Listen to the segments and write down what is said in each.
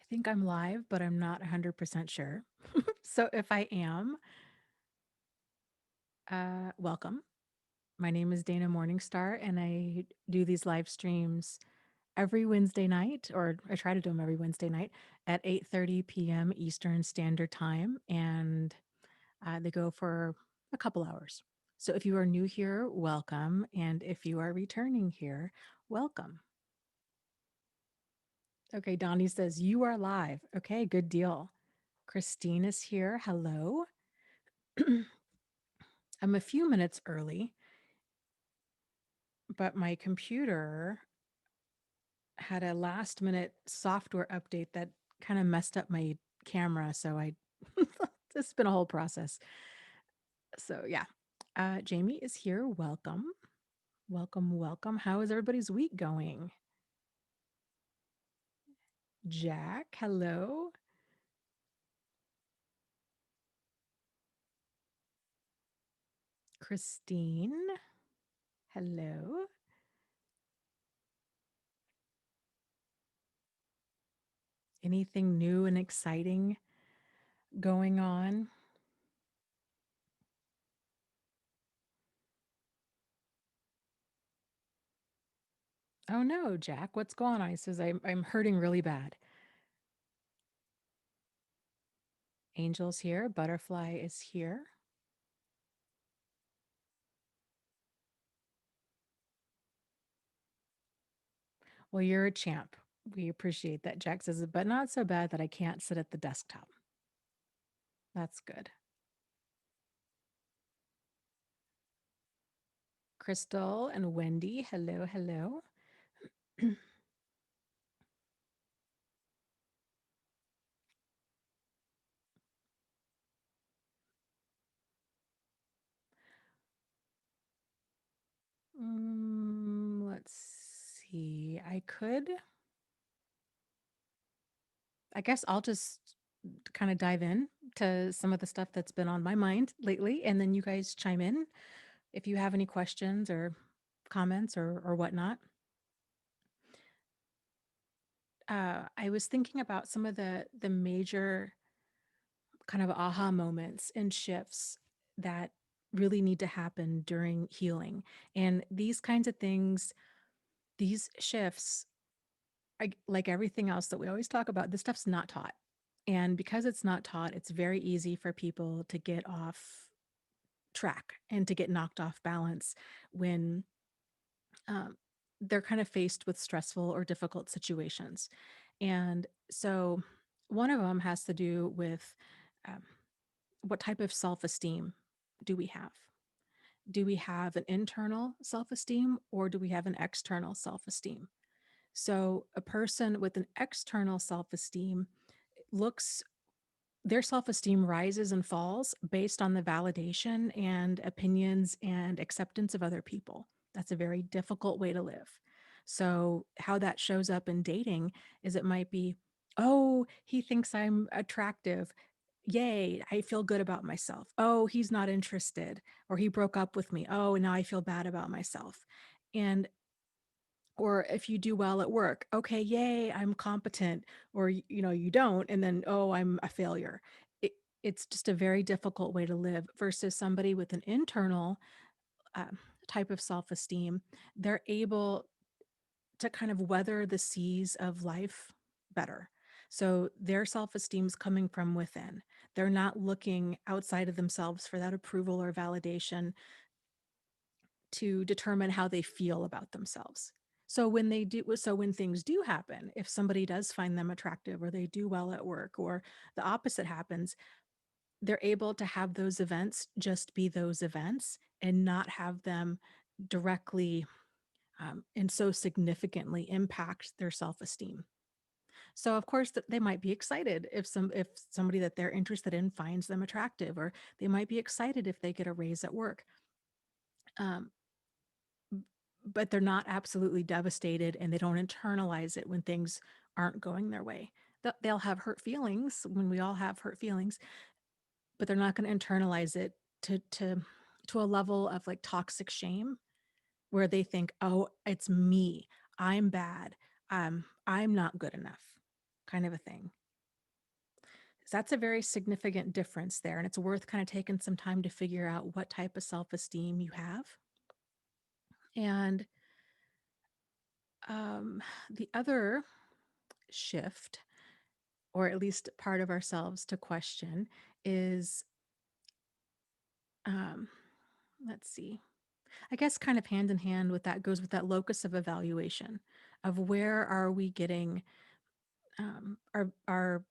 think I'm live, but I'm not 100% sure. So if I am, welcome. My name is Dana Morningstar, and I do these live streams every Wednesday night, or I try to do them every Wednesday night at 8:30 p.m. Eastern Standard Time, and they go for a couple hours. So if you are new here, welcome, and if you are returning here, welcome. Okay, Donnie says you are live. Okay, good deal. Christine is here. Hello. I'm a few minutes early, but my computer had a last minute software update that kind of messed up my camera. So it's been a whole process. So yeah, Jamie is here. Welcome. Welcome, welcome. How is everybody's week going? Jack, hello. Christine, hello. Anything new and exciting going on? Oh no, Jack, what's going on? He says, I'm hurting really bad. Angel's here. Butterfly is here. Well, you're a champ. We appreciate that. Jack says, but not so bad that I can't sit at the desktop. That's good. Crystal and Wendy, hello, hello. Let's see. I guess I'll just kind of dive in to some of the stuff that's been on my mind lately, and then you guys chime in if you have any questions or comments or whatnot. I was thinking about some of the major kind of aha moments and shifts that really need to happen during healing. And these kinds of things, these shifts, like everything else that we always talk about, this stuff's not taught. And because it's not taught, it's very easy for people to get off track and to get knocked off balance when um, they're kind of faced with stressful or difficult situations. And so one of them has to do with um, what type of self-esteem do we have? Do we have an internal self-esteem or do we have an external self-esteem? So a person with an external self-esteem looks their self-esteem rises and falls based on the validation and opinions and acceptance of other people. That's a very difficult way to live. So how that shows up in dating is it might be, oh, he thinks I'm attractive. Yay, I feel good about myself. Oh, he's not interested, or he broke up with me. Oh, now I feel bad about myself. And or if you do well at work, okay, yay, I'm competent, or you don't, and then oh, I'm a failure. It's just a very difficult way to live versus somebody with an internal type of self-esteem. They're able to kind of weather the seas of life better. So their self-esteem is coming from within. They're not looking outside of themselves for that approval or validation to determine how they feel about themselves. So when things do happen, if somebody does find them attractive or they do well at work or the opposite happens, they're able to have those events just be those events and not have them directly and so significantly impact their self-esteem. So of course they might be excited if somebody that they're interested in finds them attractive, or they might be excited if they get a raise at work. Um, but they're not absolutely devastated and they don't internalize it when things aren't going their way. They'll have hurt feelings when we all have hurt feelings, but they're not going to internalize it to a level of like toxic shame where they think, oh, it's me. I'm bad. I'm not good enough kind of a thing. That's a very significant difference there. And it's worth kind of taking some time to figure out what type of self esteem you have. And um, the other shift, or at least part of ourselves to question, is um, let's see, I guess kind of hand in hand with that goes with that locus of evaluation of where are we getting our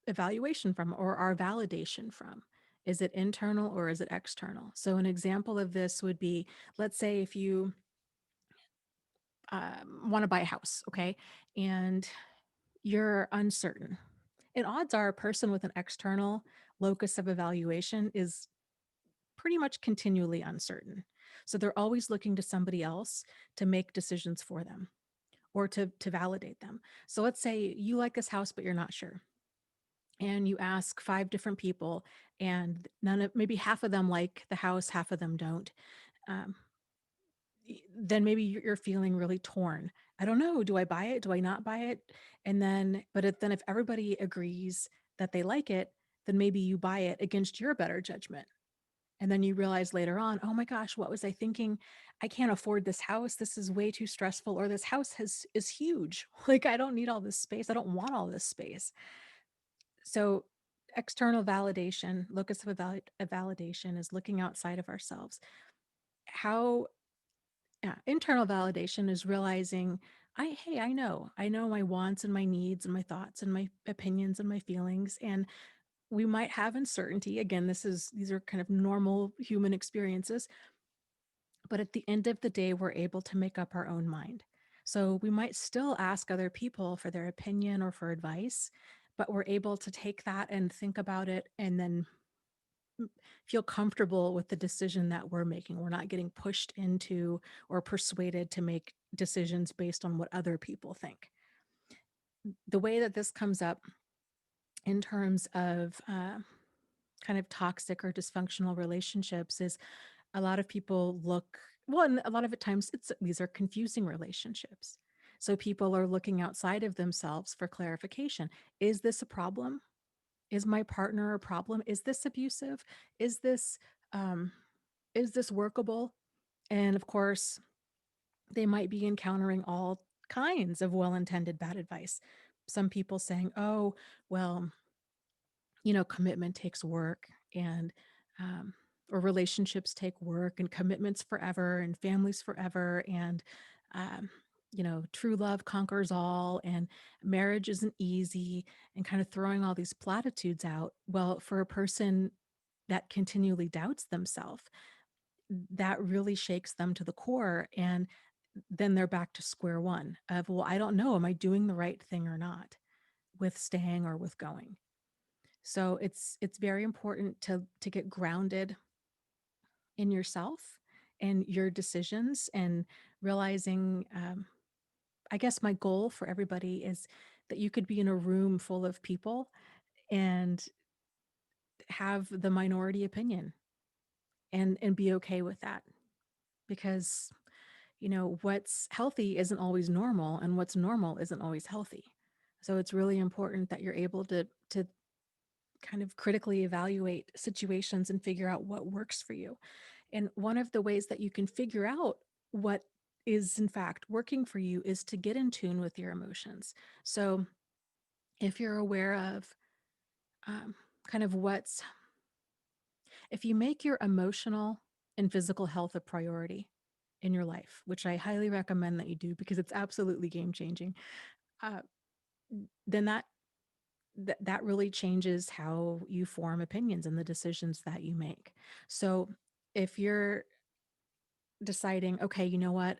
evaluation from or our validation from? Is it internal or is it external? So, an example of this would be, let's say if you want to buy a house, okay, and you're uncertain. And odds are a person with an external locus of evaluation is pretty much continually uncertain. So they're always looking to somebody else to make decisions for them or to validate them. So let's say you like this house, but you're not sure. And you ask 5 different people, and none of maybe half of them like the house, half of them don't. Um, then maybe you're feeling really torn. I don't know. Do I buy it? Do I not buy it? And then, then if everybody agrees that they like it, then maybe you buy it against your better judgment. And then you realize later on, oh my gosh, what was I thinking? I can't afford this house. This is way too stressful. Or this house is huge. Like I don't need all this space. I don't want all this space. So external validation, locus of validation is looking outside of ourselves. How internal validation is realizing hey, I know my wants and my needs and my thoughts and my opinions and my feelings. And we might have uncertainty. Again, these are kind of normal human experiences. But at the end of the day, we're able to make up our own mind. So we might still ask other people for their opinion or for advice, but we're able to take that and think about it and then feel comfortable with the decision that we're making. We're not getting pushed into or persuaded to make decisions based on what other people think. The way that this comes up in terms of kind of toxic or dysfunctional relationships is a lot of people look, well, and a lot of the times these are confusing relationships. So people are looking outside of themselves for clarification. Is this a problem? Is my partner a problem? Is this abusive? Is this um, is this workable? And of course, they might be encountering all kinds of well-intended bad advice. Some people saying, "Oh, well, commitment takes work and um, or relationships take work and commitments forever and families forever and um, true love conquers all and marriage isn't easy and kind of throwing all these platitudes out. Well, for a person that continually doubts themselves, that really shakes them to the core. And then they're back to square one of, well, I don't know, am I doing the right thing or not with staying or with going? So it's very important to get grounded in yourself and your decisions and realizing I guess my goal for everybody is that you could be in a room full of people and have the minority opinion and be okay with that because what's healthy isn't always normal and what's normal isn't always healthy. So it's really important that you're able to kind of critically evaluate situations and figure out what works for you. And one of the ways that you can figure out what is in fact working for you is to get in tune with your emotions. So if you're aware of um, kind of if you make your emotional and physical health a priority in your life, which I highly recommend that you do because it's absolutely game changing, uh, then that really changes how you form opinions and the decisions that you make. So if you're deciding, okay, you know what,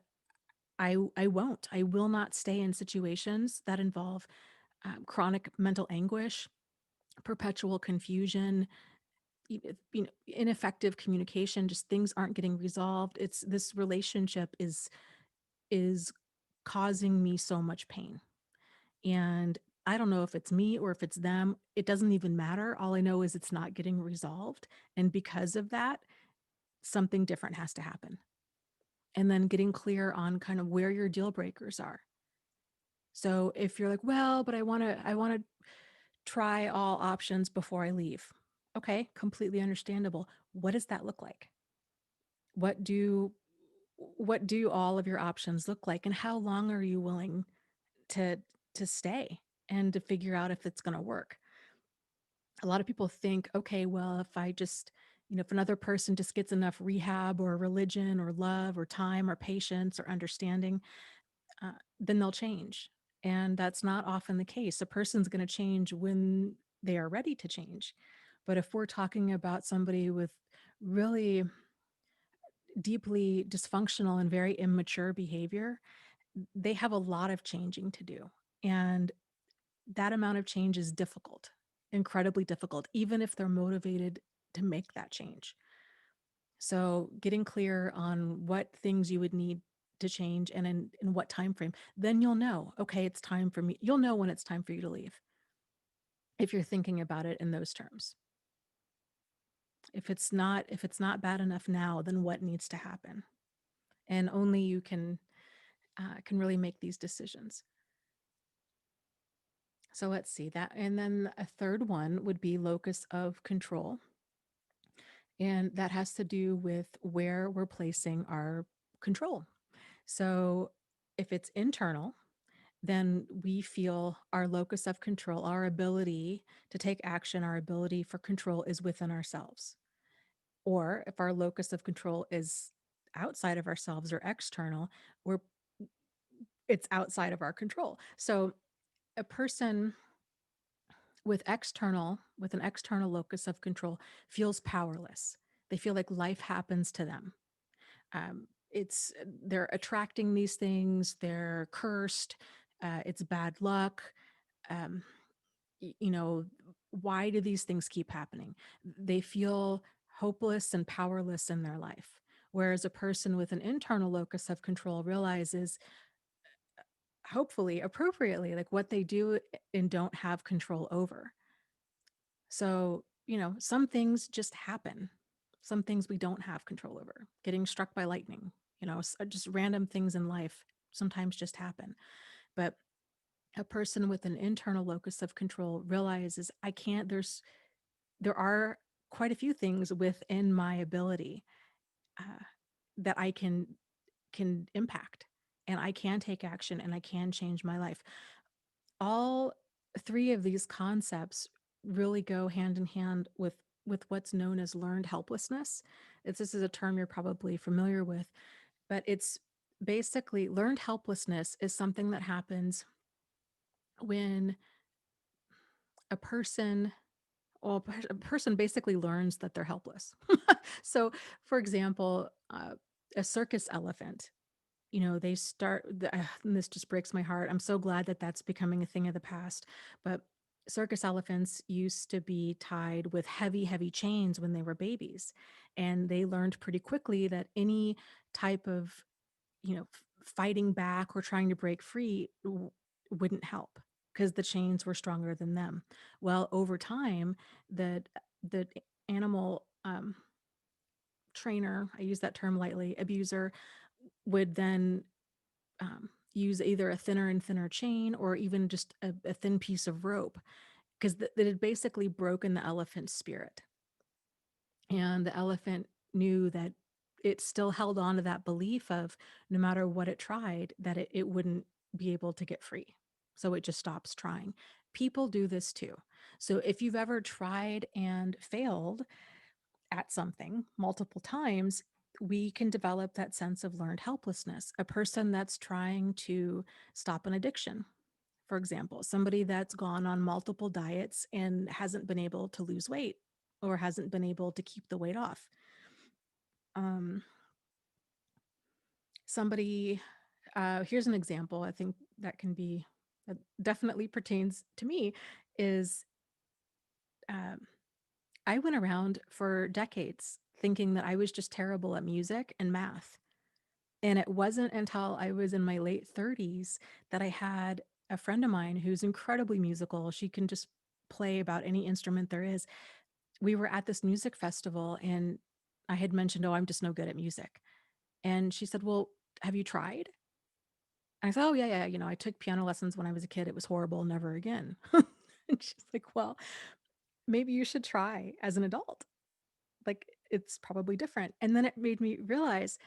I will not stay in situations that involve chronic mental anguish, perpetual confusion, ineffective communication, just things aren't getting resolved. It's this relationship is causing me so much pain. And I don't know if it's me or if it's them. It doesn't even matter. All I know is it's not getting resolved. And because of that, something different has to happen. And then getting clear on kind of where your deal breakers are. So if you're like, well, but I want to try all options before I leave. Okay, completely understandable. What does that look like? What do what do all of your options look like, and how long are you willing to stay and to figure out if it's going to work? A lot of people think, okay, well, if I just, if another person just gets enough rehab or religion or love or time or patience or understanding, then they'll change. And that's not often the case. A person's going to change when they are ready to change. But if we're talking about somebody with really deeply dysfunctional and very immature behavior, they have a lot of changing to do. And that amount of change is difficult, incredibly difficult, even if they're motivated to make that change. So getting clear on what things you would need to change and in what time frame, then you'll know, okay, it's time for me. You'll know when it's time for you to leave if you're thinking about it in those terms. If it's not bad enough now, then what needs to happen? And only you can really make these decisions. So let's see that. And then a third one would be locus of control. And that has to do with where we're placing our control. So if it's internal, then we feel our locus of control, our ability to take action, our ability for control is within ourselves. Or if our locus of control is outside of ourselves or external, we're it's outside of our control. So a person with an external locus of control feels powerless. They feel like life happens to them. It's they're attracting these things. They're cursed. It's bad luck. Um, you know, why do these things keep happening? They feel hopeless and powerless in their life. Whereas a person with an internal locus of control realizes, hopefully appropriately, like what they do and don't have control over. So, some things just happen. Some things we don't have control over. Getting struck by lightning, just random things in life sometimes just happen. But a person with an internal locus of control realizes I can't, there are quite a few things within my ability uh, that I can impact, and I can take action, and I can change my life. All three of these concepts really go hand in hand with what's known as learned helplessness. This is a term you're probably familiar with, but it's basically learned helplessness is something that happens when a person a person basically learns that they're helpless. So, for example, a circus elephant, they and this just breaks my heart. I'm so glad that that's becoming a thing of the past. But circus elephants used to be tied with heavy, heavy chains when they were babies. And they learned pretty quickly that any type of, fighting back or trying to break free wouldn't help because the chains were stronger than them. Well, over time, the animal trainer, I use that term lightly, abuser, would then use either a thinner and thinner chain or even just a thin piece of rope because that had basically broken the elephant's spirit. And the elephant knew that it still held on to that belief of no matter what it tried, that it wouldn't be able to get free. So it just stops trying. People do this too. So if you've ever tried and failed at something multiple times, we can develop that sense of learned helplessness. A person that's trying to stop an addiction, for example, somebody that's gone on multiple diets and hasn't been able to lose weight or hasn't been able to keep the weight off. Um, somebody, here's an example I think that definitely pertains to me is um, I went around for decades thinking that I was just terrible at music and math. And it wasn't until I was in my late 30s that I had a friend of mine who's incredibly musical. She can just play about any instrument there is. We were at this music festival and I had mentioned, oh, I'm just no good at music. And she said, well, have you tried? And I said, oh, yeah, yeah. I took piano lessons when I was a kid. It was horrible. Never again. And she's like, well, maybe you should try as an adult. Like, it's probably different. And then it made me realize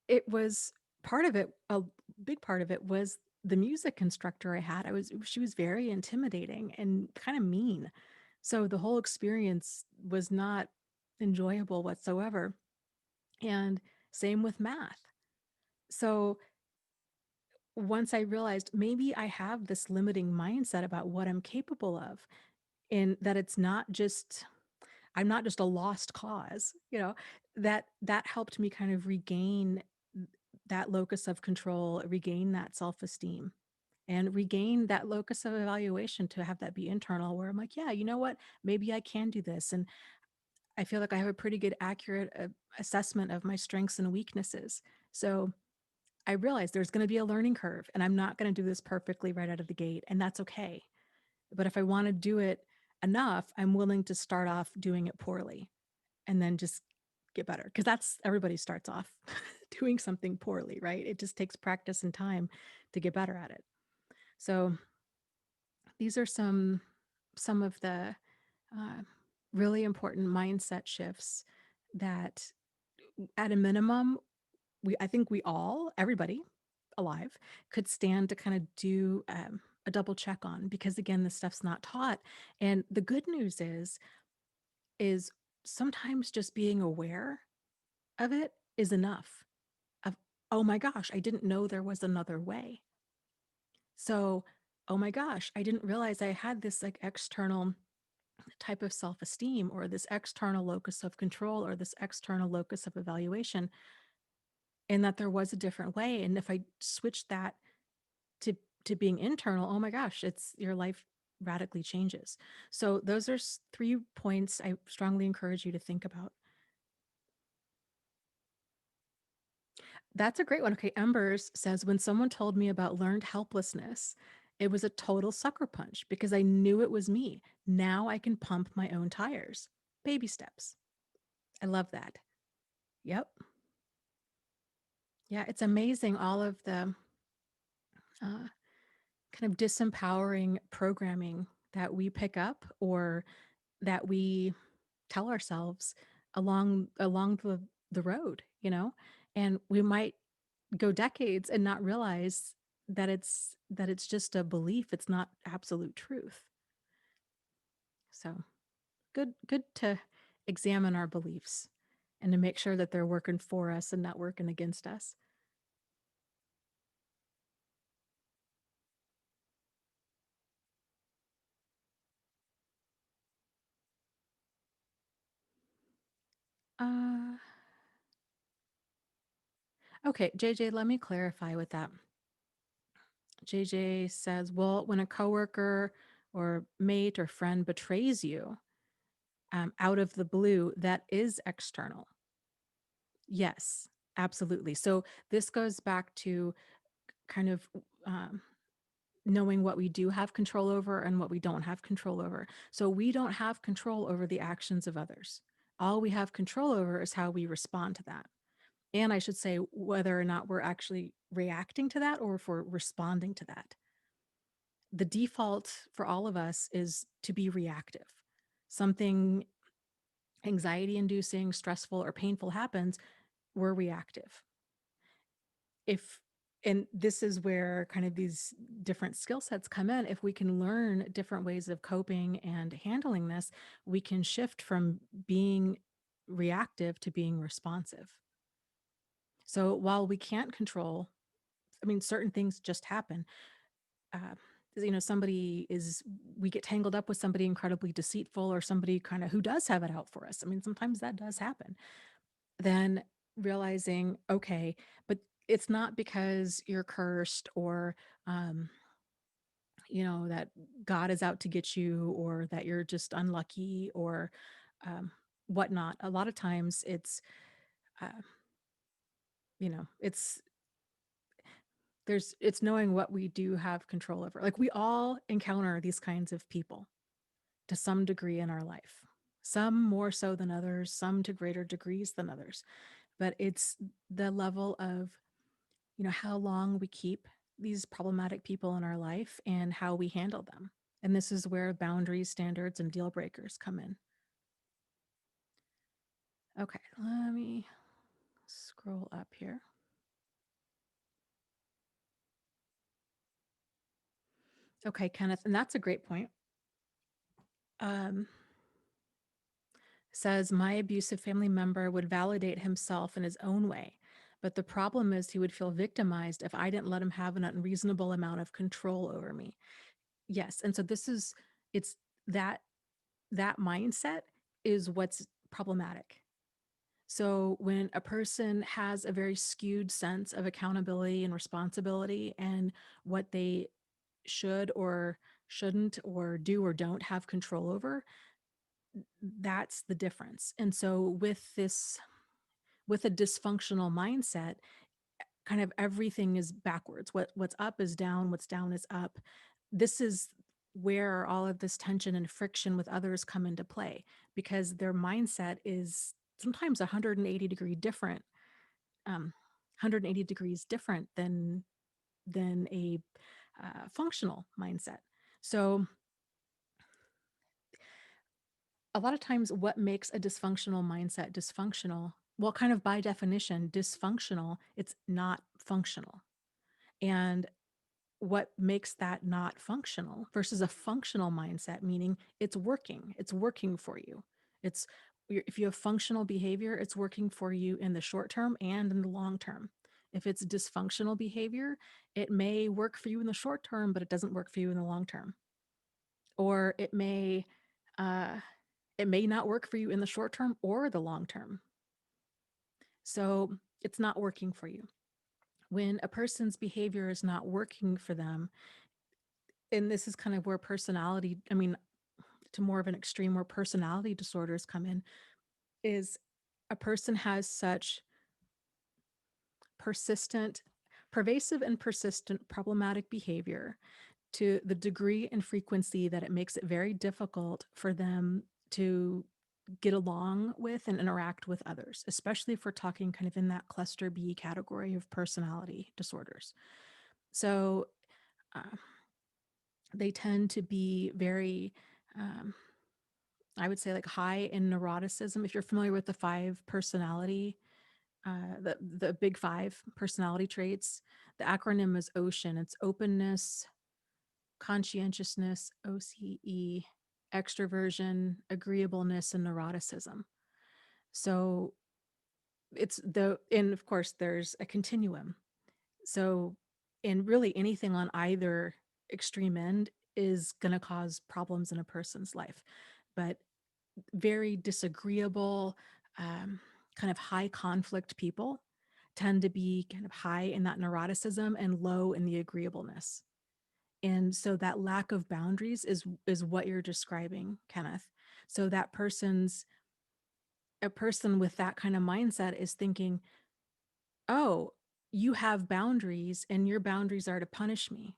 it was part of it, a big part of it was the music instructor I had. She was very intimidating and kind of mean. So the whole experience was not enjoyable whatsoever. And same with math. So once I realized maybe I have this limiting mindset about what I'm capable of, and that it's not just I'm not just a lost cause, that helped me kind of regain that locus of control, regain that self-esteem, and regain that locus of evaluation to have that be internal where I'm like, yeah, you know what? Maybe I can do this. And I feel like I have a pretty good, accurate assessment of my strengths and weaknesses. So I realize there's going to be a learning curve and I'm not going to do this perfectly right out of the gate. And that's okay. But if I want to do it enough, I'm willing to start off doing it poorly and then just get better. Because that's everybody starts off doing something poorly, right? It just takes practice and time to get better at it. So these are some of the uh, really important mindset shifts that at a minimum I think we all, everybody alive, could stand to kind of do a double check on, because again, this stuff's not taught. And the good news is sometimes just being aware of it is enough. Of, oh my gosh, I didn't know there was another way. So, oh my gosh, I didn't realize I had this like external type of self-esteem, or this external locus of control, or this external locus of evaluation, and that there was a different way. And if I switched that to being internal, oh my gosh, it's your life radically changes. So those are 3 points I strongly encourage you to think about. That's a great one. Okay, Embers says, when someone told me about learned helplessness, it was a total sucker punch because I knew it was me. Now I can pump my own tires. Baby steps. I love that. Yep. Yeah, it's amazing all of the uh, kind of disempowering programming that we pick up, or that we tell ourselves along the road, and we might go decades and not realize that it's just a belief. It's not absolute truth. So good to examine our beliefs and to make sure that they're working for us and not working against us. Uh, okay, JJ, let me clarify with that. JJ says, well, when a coworker or mate or friend betrays you out of the blue, that is external. Yes, absolutely. So this goes back to kind of um, knowing what we do have control over and what we don't have control over. So we don't have control over the actions of others. All we have control over is how we respond to that. And I should say, whether or not we're actually reacting to that or if we're responding to that. The default for all of us is to be reactive. Something anxiety inducing, stressful, or painful happens, we're reactive. If and this is where kind of these different skill sets come in. If we can learn different ways of coping and handling this, we can shift from being reactive to being responsive. So while we can't control, I mean, certain things just happen. uh, somebody is, we get tangled up with somebody incredibly deceitful, or somebody kind of who does have it out for us. I mean, sometimes that does happen. Then realizing, okay, but it's not because you're cursed, or um, that God is out to get you, or that you're just unlucky, or whatnot. A lot of times uh, it's it's knowing what we do have control over. Like, we all encounter these kinds of people to some degree in our life, some more so than others, some to greater degrees than others. But it's the level of, how long we keep these problematic people in our life and how we handle them. And this is where boundaries, standards, and deal breakers come in. Okay, let me scroll up here. Okay, Kenneth, and that's a great point. Um, says my abusive family member would validate himself in his own way. But the problem is he would feel victimized if I didn't let him have an unreasonable amount of control over me. Yes. And so it's that that mindset is what's problematic. So when a person has a very skewed sense of accountability and responsibility and what they should or shouldn't or do or don't have control over, that's the difference. And so with a dysfunctional mindset, kind of everything is backwards. What's up is down, what's down is up. This is where all of this tension and friction with others come into play because their mindset is sometimes 180 different, 180 degrees different than a functional mindset. So a lot of times what makes a dysfunctional mindset dysfunctional, well, kind of by definition, dysfunctional, it's not functional. And what makes that not functional versus a functional mindset, meaning it's working for you. It's if you have functional behavior, it's working for you in the short term and in the long term. If it's dysfunctional behavior, it may work for you in the short term, but it doesn't work for you in the long term. Or uh, it may not work for you in the short term or the long term. So it's not working for you. When a person's behavior is not working for them, and this is kind of where personality, I mean, to more of an extreme where personality disorders come in, is a person has such persistent, pervasive and persistent problematic behavior to the degree and frequency that it makes it very difficult for them to get along with and interact with others, especially if we're talking kind of in that cluster B category of personality disorders. So uh, they tend to be very, um, I would say, like high in neuroticism. If you're familiar with the five personality, the big five personality traits, the acronym is OCEAN. It's openness, conscientiousness, OCE, extroversion, agreeableness, and neuroticism. So and of course there's a continuum. So, and really anything on either extreme end is going to cause problems in a person's life. But very disagreeable, um, kind of high conflict people tend to be kind of high in that neuroticism and low in the agreeableness. And so that lack of boundaries is what you're describing, Kenneth. So a person with that kind of mindset is thinking, oh, you have boundaries and your boundaries are to punish me.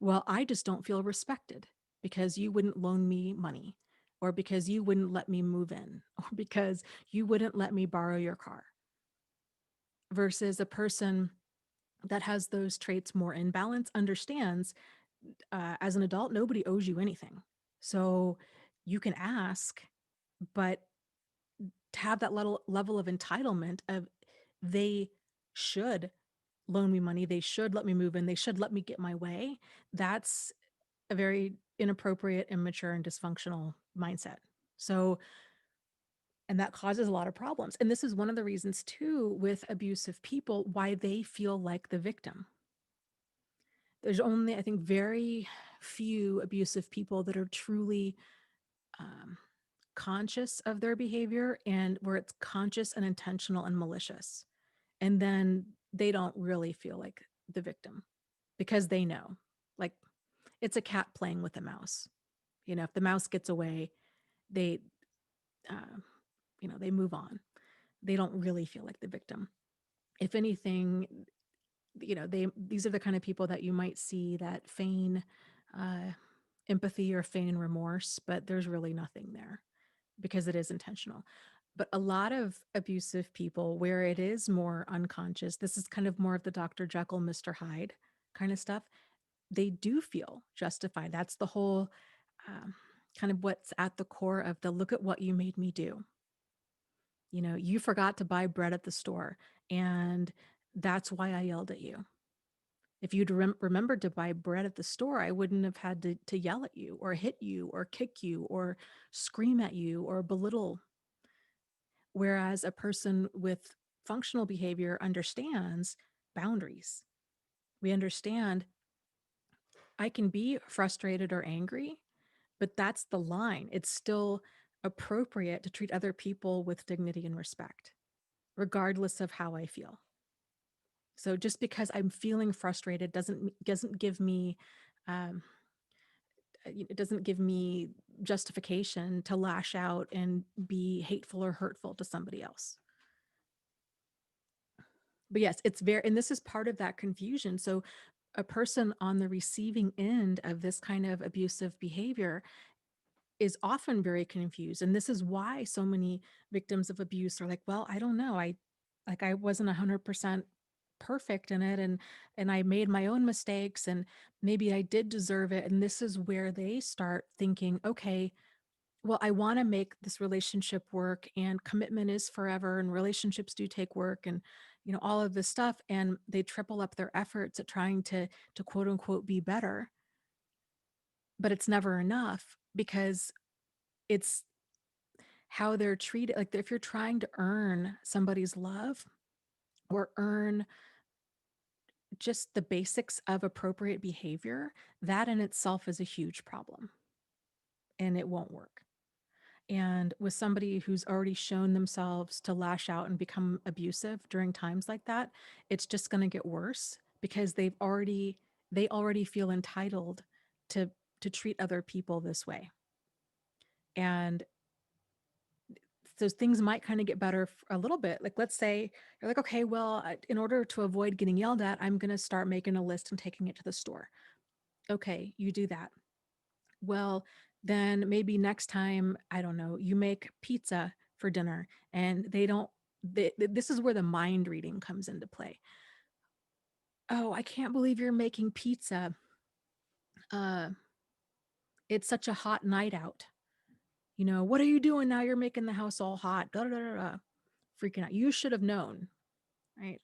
Well, I just don't feel respected because you wouldn't loan me money, or because you wouldn't let me move in, or because you wouldn't let me borrow your car. Versus a person that has those traits more in balance understands, as an adult, nobody owes you anything. So you can ask, but to have that level of entitlement of they should loan me money, they should let me move in, they should let me get my way, that's a very inappropriate, immature, and dysfunctional mindset. So, and that causes a lot of problems. And this is one of the reasons, too, with abusive people, why they feel like the victim. There's only, I think, very few abusive people that are truly um, conscious of their behavior and where it's conscious and intentional and malicious. And then they don't really feel like the victim because they know, like, it's a cat playing with a mouse. If the mouse gets away, they, uh, they move on. They don't really feel like the victim. If anything, these are the kind of people that you might see that feign uh, empathy or feign remorse, but there's really nothing there because it is intentional. But a lot of abusive people, where it is more unconscious, this is kind of more of the Dr. Jekyll, Mr. Hyde kind of stuff. they do feel justified. That's the whole um, kind of what's at the core of the look at what you made me do. You know, you forgot to buy bread at the store, and that's why I yelled at you. If you'd remembered to buy bread at the store, I wouldn't have had to yell at you or hit you or kick you or scream at you or belittle. Whereas a person with functional behavior understands boundaries. We understand I can be frustrated or angry, but that's the line. It's still appropriate to treat other people with dignity and respect, regardless of how I feel. So just because I'm feeling frustrated doesn't give me um, it doesn't give me justification to lash out and be hateful or hurtful to somebody else. But yes, it's very, and this is part of that confusion. So a person on the receiving end of this kind of abusive behavior is often very confused. And this is why so many victims of abuse are like, well, I don't know. I wasn't 100% perfect in it, and I made my own mistakes, and maybe I did deserve it. And this is where they start thinking, okay, well, I want to make this relationship work, and commitment is forever, and relationships do take work, and all of this stuff, and they triple up their efforts at trying to quote unquote be better, but it's never enough because it's how they're treated. Like if you're trying to earn somebody's love or earn just the basics of appropriate behavior, that in itself is a huge problem, and it won't work. And with somebody who's already shown themselves to lash out and become abusive during times like that, it's just going to get worse because they already feel entitled to to treat other people this way. And so things might kind of get better a little bit. Like let's say you're like, okay, well, in order to avoid getting yelled at, I'm going to start making a list and taking it to the store. Okay, you do that. Well, then maybe next time, I don't know, you make pizza for dinner, and this is where the mind reading comes into play. Oh, I can't believe you're making pizza. Uh, it's such a hot night out. What are you doing now? You're making the house all hot. Da, da, da, da. Freaking out. You should have known, right?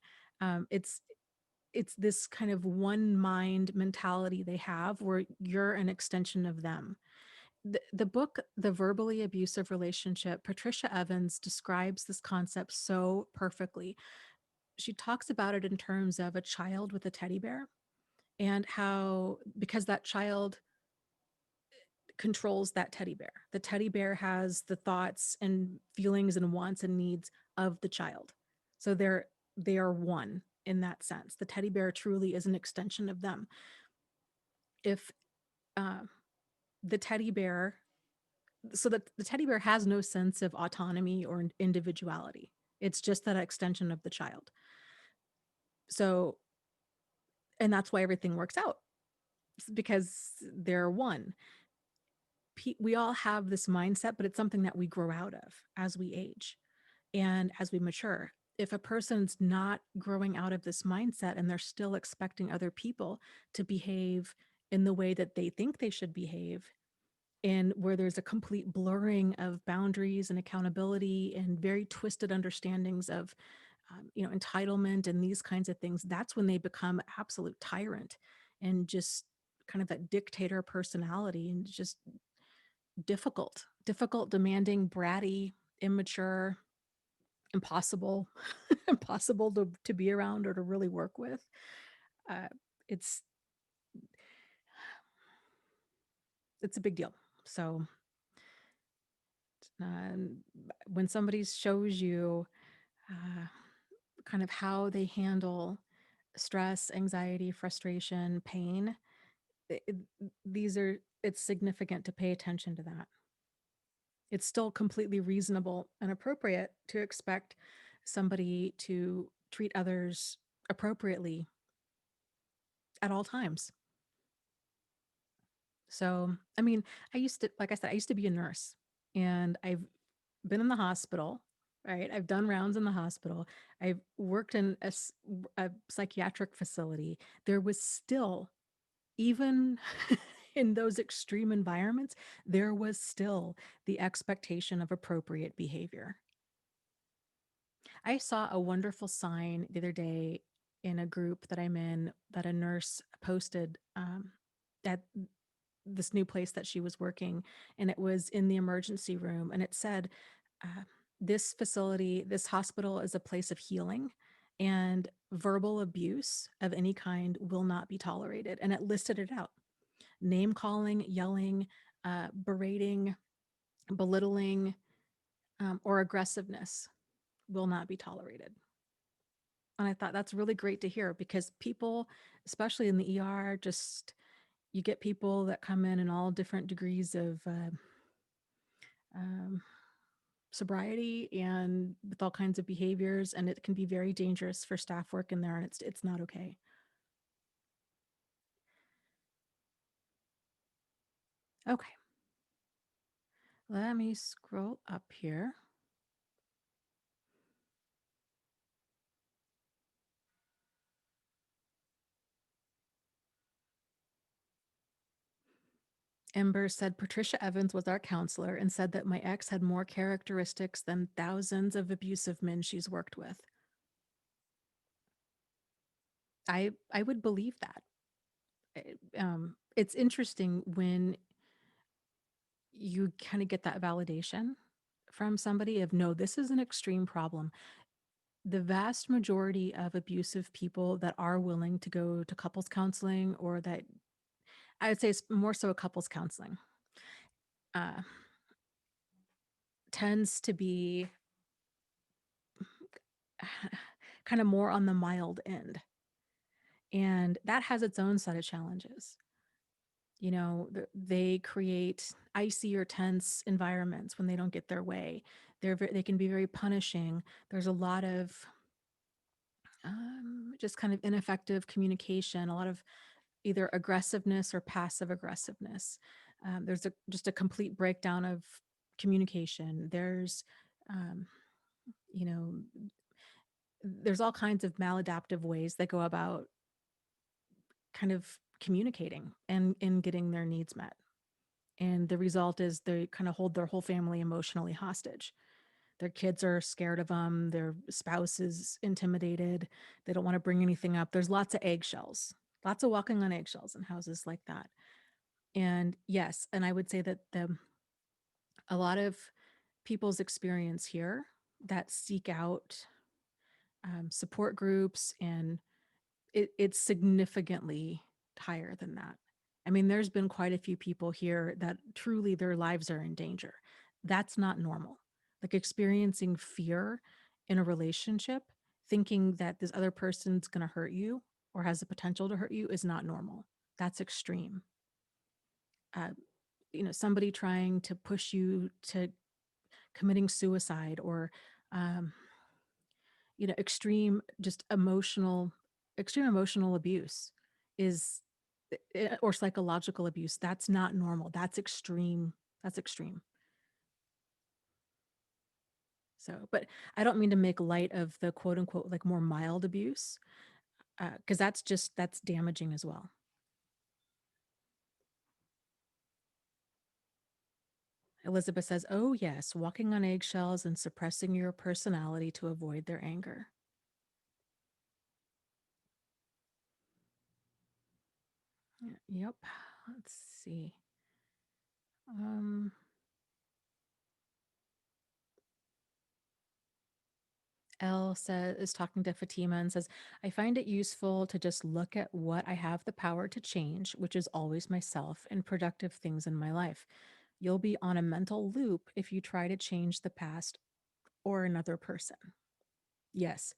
It's this kind of one mind mentality they have where you're an extension of them. The book, The Verbally Abusive Relationship, Patricia Evans describes this concept so perfectly. She talks about it in terms of a child with a teddy bear, and how, because that child controls that teddy bear, the teddy bear has the thoughts and feelings and wants and needs of the child. So they are one in that sense. The teddy bear truly is an extension of them. If uh, the teddy bear so that the teddy bear has no sense of autonomy or individuality. It's just that extension of the child. So, and that's why everything works out, because they're one. We all have this mindset, but it's something that we grow out of as we age and as we mature. If a person's not growing out of this mindset and they're still expecting other people to behave in the way that they think they should behave, and where there's a complete blurring of boundaries and accountability and very twisted understandings of entitlement and these kinds of things, that's when they become absolute tyrant and just kind of that dictator personality, and just difficult, demanding, bratty, immature, impossible impossible to be around or to really work with. uh, it's it's a big deal. So um, when somebody shows you uh, kind of how they handle stress, anxiety, frustration, pain, it, it's significant to pay attention to that. It's still completely reasonable and appropriate to expect somebody to treat others appropriately at all times. So, I mean, like I said, I used to be a nurse, and I've been in the hospital, right? I've done rounds in the hospital. I've worked in a psychiatric facility. There was still, even in those extreme environments, there was still the expectation of appropriate behavior. I saw a wonderful sign the other day in a group that I'm in that a nurse posted at this new place that she was working, and it was in the emergency room, and it said, uh, "This facility, this hospital is a place of healing, and verbal abuse of any kind will not be tolerated." And it listed it out: name calling, yelling, berating, belittling, or aggressiveness will not be tolerated. And I thought that's really great to hear because people, especially in the ER, just you get people that come in all different degrees of um, sobriety and with all kinds of behaviors, and it can be very dangerous for staff work in there, and it's not okay. Okay, let me scroll up here. Ember said Patricia Evans was our counselor and said that my ex had more characteristics than thousands of abusive men she's worked with. I would believe that. It's interesting when you kind of get that validation from somebody of, no, this is an extreme problem. The vast majority of abusive people that are willing to go to couples counseling, or that I would say it's more so a couples counseling, uh, tends to be kind of more on the mild end. And that has its own set of challenges. You know, they create icy or tense environments when they don't get their way. They can be very punishing. There's a lot of just kind of ineffective communication, a lot of either aggressiveness or passive aggressiveness. There's just a complete breakdown of communication. Um, you know, there's all kinds of maladaptive ways they go about kind of communicating and in getting their needs met. And the result is they kind of hold their whole family emotionally hostage. Their kids are scared of them. Their spouse is intimidated. They don't want to bring anything up. There's lots of eggshells, lots of walking on eggshells in houses like that. And yes, and I would say that a lot of people's experience here that seek out support groups, and it's significantly higher than that. I mean, there's been quite a few people here that truly their lives are in danger. That's not normal. Like experiencing fear in a relationship, thinking that this other person's going to hurt you or has the potential to hurt you is not normal. That's extreme. Uh, somebody trying to push you to committing suicide, or um, extreme emotional abuse is or psychological abuse. That's not normal. That's extreme. That's extreme. So, but I don't mean to make light of the quote unquote like more mild abuse, because that's damaging as well. Elizabeth says, "Oh yes, walking on eggshells and suppressing your personality to avoid their anger." Yep. Let's see. Um, Elle says, is talking to Fatima and says, "I find it useful to just look at what I have the power to change, which is always myself and productive things in my life. You'll be on a mental loop if you try to change the past or another person." Yes.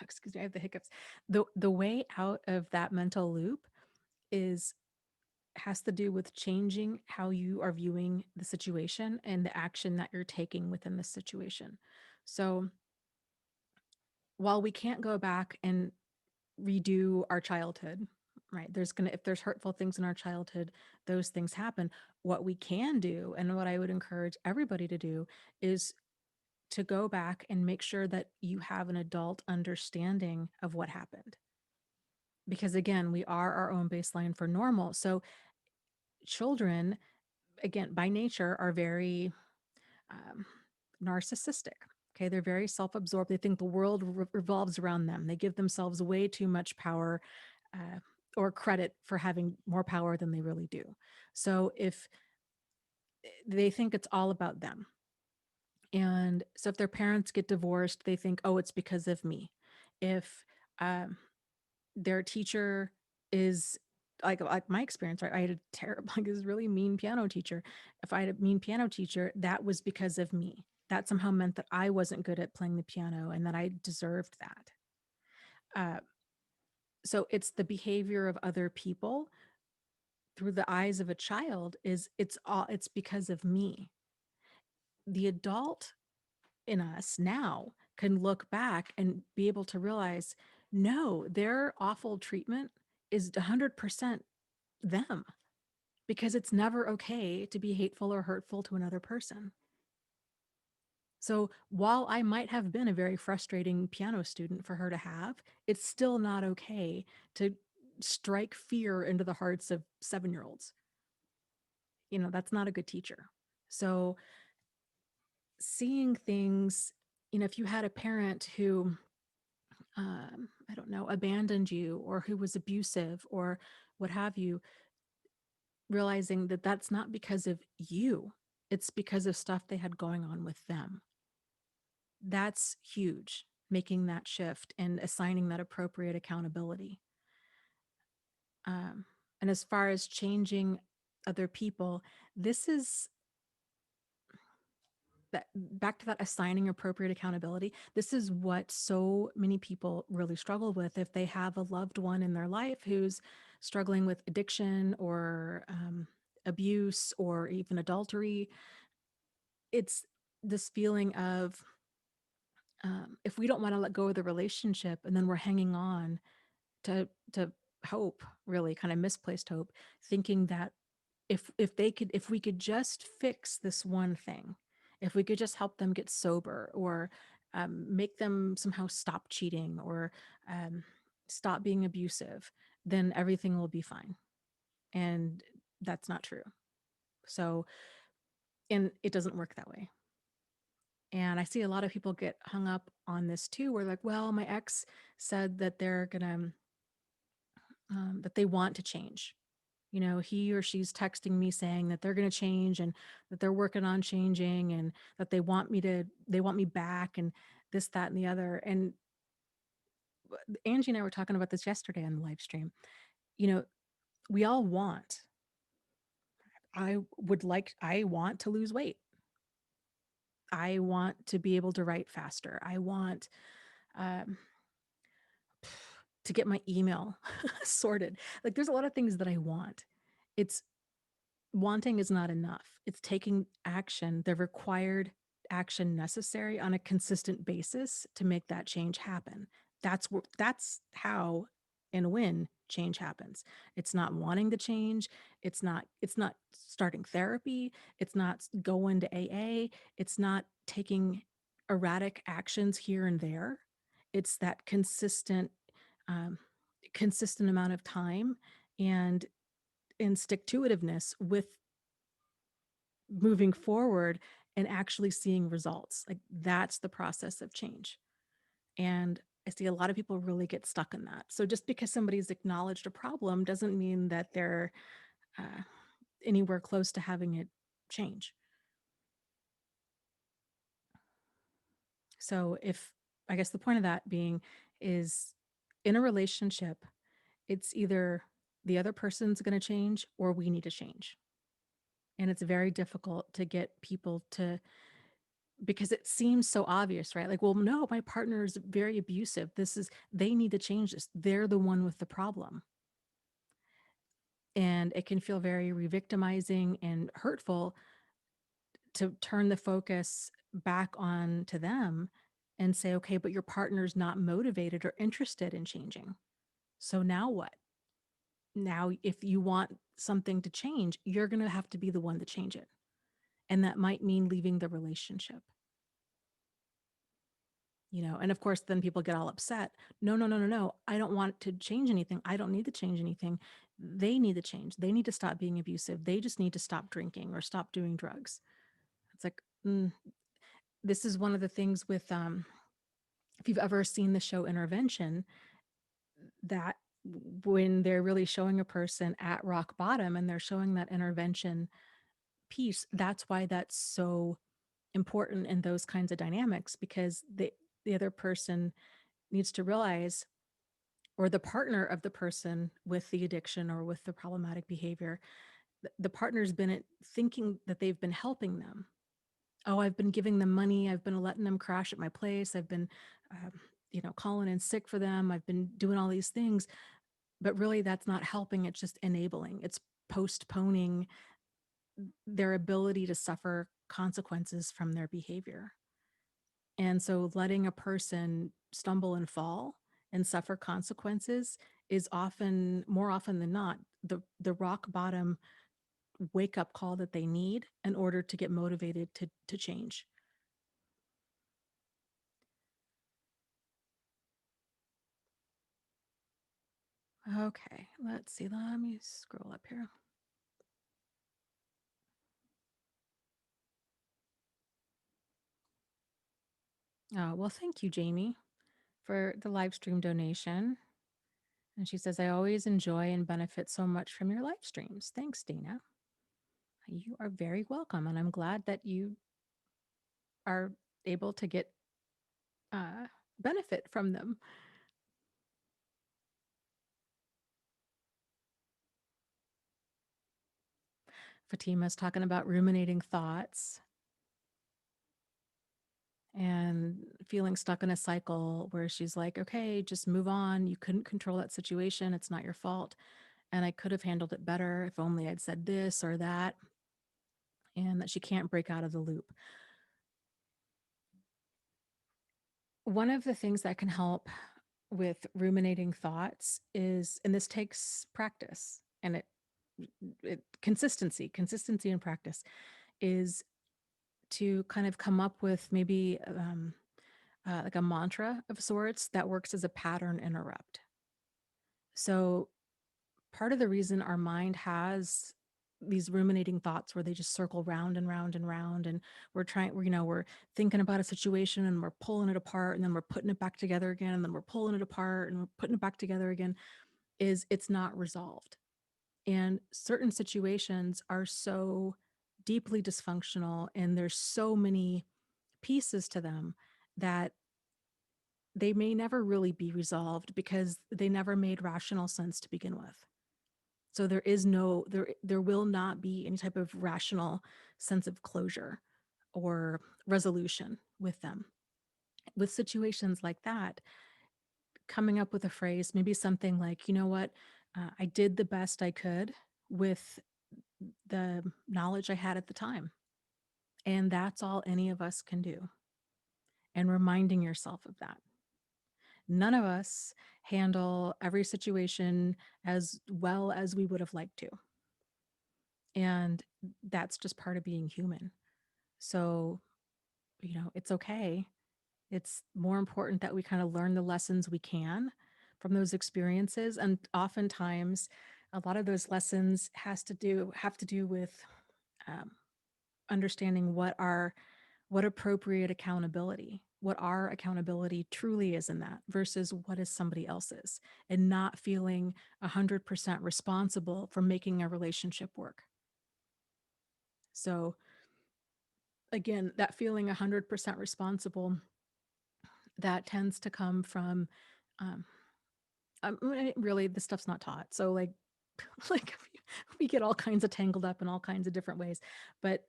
Excuse me, I have the hiccups. The way out of that mental loop is has to do with changing how you are viewing the situation and the action that you're taking within the situation. So while we can't go back and redo our childhood, right? If there's hurtful things in our childhood, those things happen. What we can do, and what I would encourage everybody to do, is to go back and make sure that you have an adult understanding of what happened. because again, we are our own baseline for normal. So children, again, by nature, are very um, narcissistic. Okay, they're very self-absorbed. They think the world revolves around them. They give themselves way too much power uh, or credit for having more power than they really do. So if they think it's all about them, and so if their parents get divorced, they think, oh, it's because of me. If um, their teacher is like my experience, right? I had a terrible, like this really mean piano teacher. If I had a mean piano teacher, that was because of me. That somehow meant that I wasn't good at playing the piano and that I deserved that. Uh, so it's the behavior of other people through the eyes of a child is it's because of me. The adult in us now can look back and be able to realize, no, their awful treatment is 100% them, because it's never okay to be hateful or hurtful to another person. So while I might have been a very frustrating piano student for her to have, it's still not okay to strike fear into the hearts of 7-year-olds. That's not a good teacher. So seeing things, if you had a parent who, I don't know, abandoned you or who was abusive or what have you, realizing that that's not because of you, it's because of stuff they had going on with them. That's huge, making that shift and assigning that appropriate accountability. Um, and as far as changing other people, this is that back to that assigning appropriate accountability. This is what so many people really struggle with if they have a loved one in their life who's struggling with addiction or abuse or even adultery. It's this feeling of if we don't want to let go of the relationship and then we're hanging on to hope, really kind of misplaced hope, thinking that if we could just fix this one thing, if we could just help them get sober or make them somehow stop cheating or um, stop being abusive, then everything will be fine. And that's not true. So, and it doesn't work that way. And I see a lot of people get hung up on this too, where like, well, my ex said that they're gonna that they want to change. He or she's texting me saying that they're going to change and that they're working on changing and that they want me back and this, that, and the other. And Angie and I were talking about this yesterday on the live stream. You know, we all want, I want to lose weight. I want to be able to write faster. I want um, to get my email sorted. Like there's a lot of things that I want. It's wanting is not enough. It's taking action, the required action necessary on a consistent basis to make that change happen. That's how and when change happens. It's not wanting to change. It's not starting therapy. It's not going to AA. It's not taking erratic actions here and there. It's that um, consistent amount of time and stick to itiveness with moving forward and actually seeing results. Like that's the process of change. And I see a lot of people really get stuck in that. So just because somebody's acknowledged a problem doesn't mean that they're uh, anywhere close to having it change. So I guess the point of that being is in a relationship, it's either the other person's going to change or we need to change. And it's very difficult to get people to, because it seems so obvious, right? Like, well, no, my partner is very abusive. They need to change this. They're the one with the problem. And it can feel very re-victimizing and hurtful to turn the focus back on to them and say, okay, but your partner's not motivated or interested in changing. So now what? Now, if you want something to change, you're going to have to be the one to change it. And that might mean leaving the relationship. And of course, then people get all upset. No, no, no, no, no. I don't want to change anything. I don't need to change anything. They need to change. They need to stop being abusive. They just need to stop drinking or stop doing drugs. It's like, this is one of the things with, if you've ever seen the show Intervention, that when they're really showing a person at rock bottom and they're showing that intervention piece, that's why that's so important in those kinds of dynamics, because the other person needs to realize, or the partner of the person with the addiction or with the problematic behavior, the partner's been thinking that they've been helping them. Oh, I've been giving them money. I've been letting them crash at my place. I've been, um, calling in sick for them. I've been doing all these things, but really that's not helping. It's just enabling. It's postponing their ability to suffer consequences from their behavior. And so letting a person stumble and fall and suffer consequences is often, more often than not, the rock bottom wake up call that they need in order to get motivated to change. Okay, let's see. Let me scroll up here. Well, thank you, Jamie, for the live stream donation. And she says, I always enjoy and benefit so much from your live streams. Thanks, Dana. You are very welcome. And I'm glad that you are able to get benefit from them. Fatima's talking about ruminating thoughts and feeling stuck in a cycle where she's like, okay, just move on. You couldn't control that situation. It's not your fault. And I could have handled it better if only I'd said this or that. And that she can't break out of the loop. One of the things that can help with ruminating thoughts is, and this takes practice and consistency and practice, is to kind of come up with maybe like a mantra of sorts that works as a pattern interrupt. So part of the reason our mind has these ruminating thoughts where they just circle round and round and round, and we're thinking about a situation and we're pulling it apart and then we're putting it back together again, and then we're pulling it apart and we're putting it back together again, is it's not resolved. And certain situations are so deeply dysfunctional and there's so many pieces to them that they may never really be resolved because they never made rational sense to begin with. So there will not be any type of rational sense of closure or resolution with them. With situations like that, coming up with a phrase, maybe something like, you know what, I did the best I could with the knowledge I had at the time. And that's all any of us can do. And reminding yourself of that. None of us handle every situation as well as we would have liked to. And that's just part of being human. So, it's okay. It's more important that we kind of learn the lessons we can from those experiences. And oftentimes, a lot of those lessons have to do with um, understanding what appropriate accountability, what our accountability truly is in that versus what is somebody else's, and not feeling 100% responsible for making a relationship work. So again, that feeling 100% responsible, that tends to come from, um, really, this stuff's not taught. So like, like we get all kinds of tangled up in all kinds of different ways, but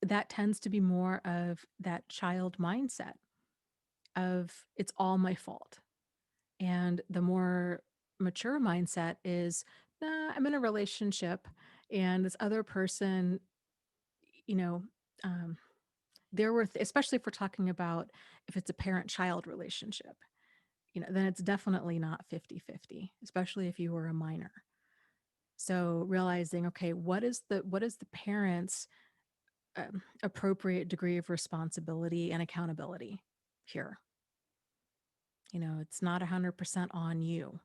that tends to be more of that child mindset of it's all my fault. And the more mature mindset is, nah, I'm in a relationship and this other person, you know, um, they're worth, especially if we're talking about if it's a parent-child relationship, then it's definitely not 50-50, especially if you were a minor. So realizing, okay, what is the parent's appropriate degree of responsibility and accountability? here. It's not 100% on you,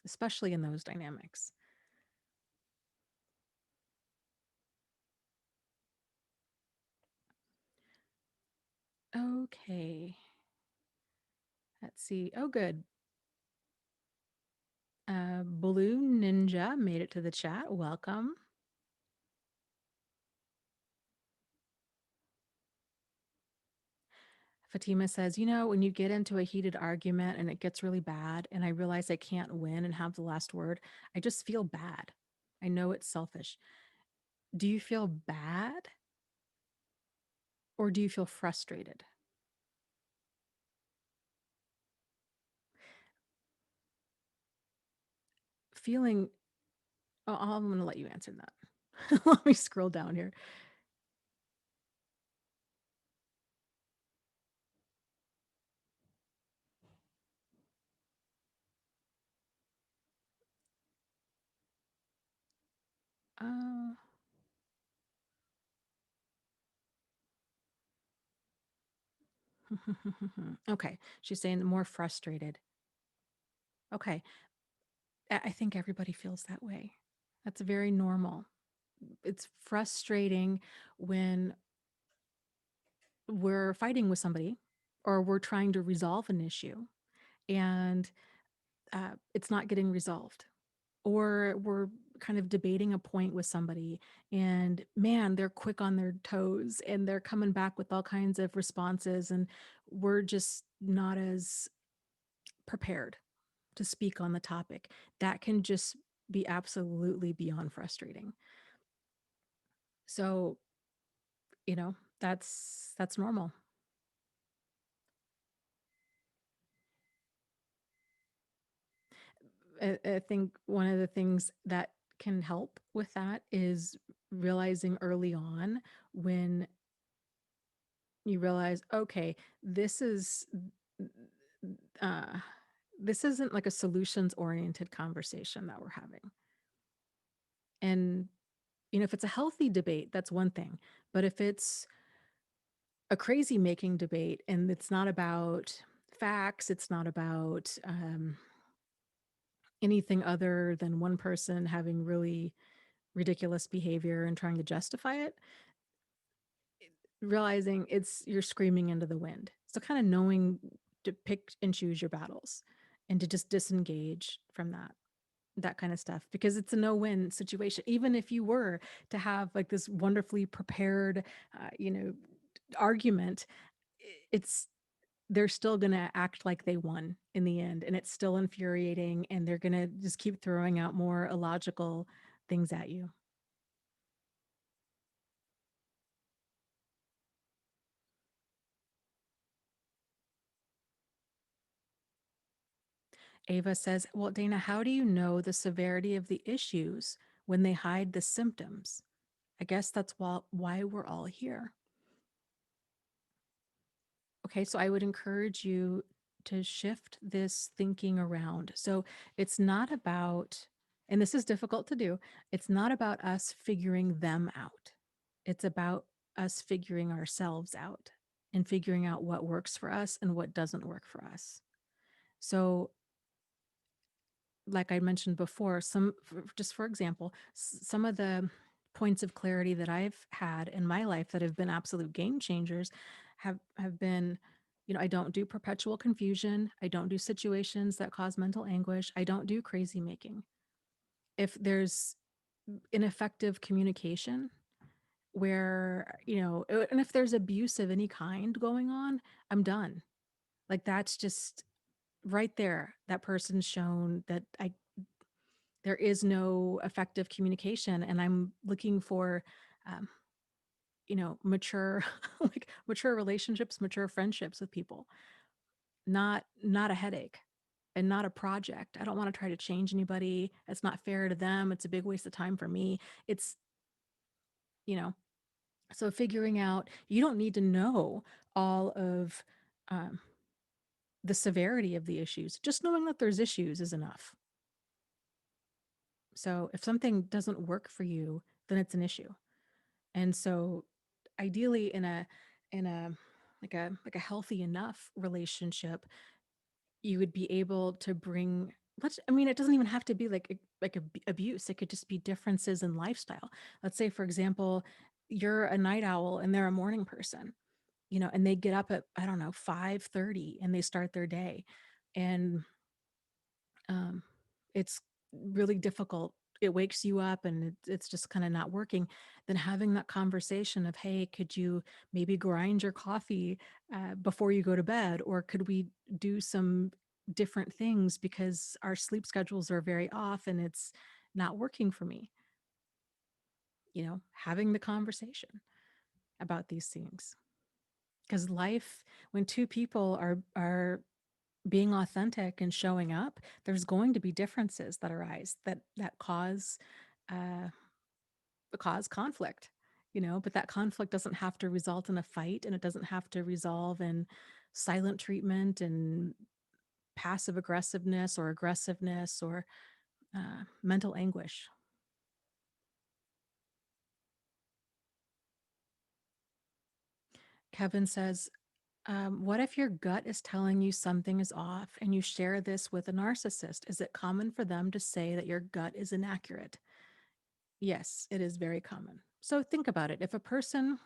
especially in those dynamics. Okay. Let's see. Oh, good. Blue Ninja made it to the chat. Welcome. Fatima says, when you get into a heated argument and it gets really bad, and I realize I can't win and have the last word, I just feel bad. I know it's selfish. Do you feel bad or do you feel frustrated? Feeling, oh, I'm going to let you answer that. Let me scroll down here. Uh, okay. She's saying more frustrated. Okay. I think everybody feels that way. That's very normal. It's frustrating when we're fighting with somebody or we're trying to resolve an issue and it's not getting resolved, or we're kind of debating a point with somebody and man, they're quick on their toes and they're coming back with all kinds of responses and we're just not as prepared to speak on the topic. That can just be absolutely beyond frustrating. So, that's normal. I think one of the things that can help with that is realizing early on when you realize, okay, this is uh, this isn't like a solutions oriented conversation that we're having. And if it's a healthy debate, that's one thing. But if it's a crazy making debate and it's not about facts, it's not about anything other than one person having really ridiculous behavior and trying to justify it, realizing you're screaming into the wind. So kind of knowing to pick and choose your battles and to just disengage from that kind of stuff, because it's a no-win situation. Even if you were to have like this wonderfully prepared argument, it's they're still going to act like they won in the end, and it's still infuriating, and they're going to just keep throwing out more illogical things at you. Ava says, well, Dana, how do you know the severity of the issues when they hide the symptoms? I guess that's why we're all here. Okay, so I would encourage you to shift this thinking around. So it's not about, and this is difficult to do, it's not about us figuring them out. It's about us figuring ourselves out and figuring out what works for us and what doesn't work for us. So like I mentioned before, just for example, some of the points of clarity that I've had in my life that have been absolute game changers have been, I don't do perpetual confusion. I don't do situations that cause mental anguish. I don't do crazy making. If there's ineffective communication where, and if there's abuse of any kind going on, I'm done. Like that's just right there. That person's shown that there is no effective communication, and I'm looking for um, mature like mature relationships, mature friendships with people, not a headache and not a project. I don't want to try to change anybody. It's not fair to them. It's a big waste of time for me. It's you know so figuring out, you don't need to know all of um, the severity of the issues. Just knowing that there's issues is enough. So if something doesn't work for you, then it's an issue. And so ideally in a like a healthy enough relationship, you would be able to bring, let's, I mean, it doesn't even have to be abuse. It could just be differences in lifestyle. Let's say, for example, you're a night owl and they're a morning person, and they get up at, I don't know, 5:30 and they start their day. And um, it's really difficult. It wakes you up and it's just kind of not working. Then having that conversation of, hey, could you maybe grind your coffee before you go to bed? Or could we do some different things because our sleep schedules are very off and it's not working for me? Having the conversation about these things. Because life, when two people are being authentic and showing up, there's going to be differences that arise that uh, cause conflict, but that conflict doesn't have to result in a fight, and it doesn't have to resolve in silent treatment and passive aggressiveness or aggressiveness or mental anguish. Kevin says, what if your gut is telling you something is off and you share this with a narcissist? Is it common for them to say that your gut is inaccurate? Yes, it is very common. So think about it. If a person,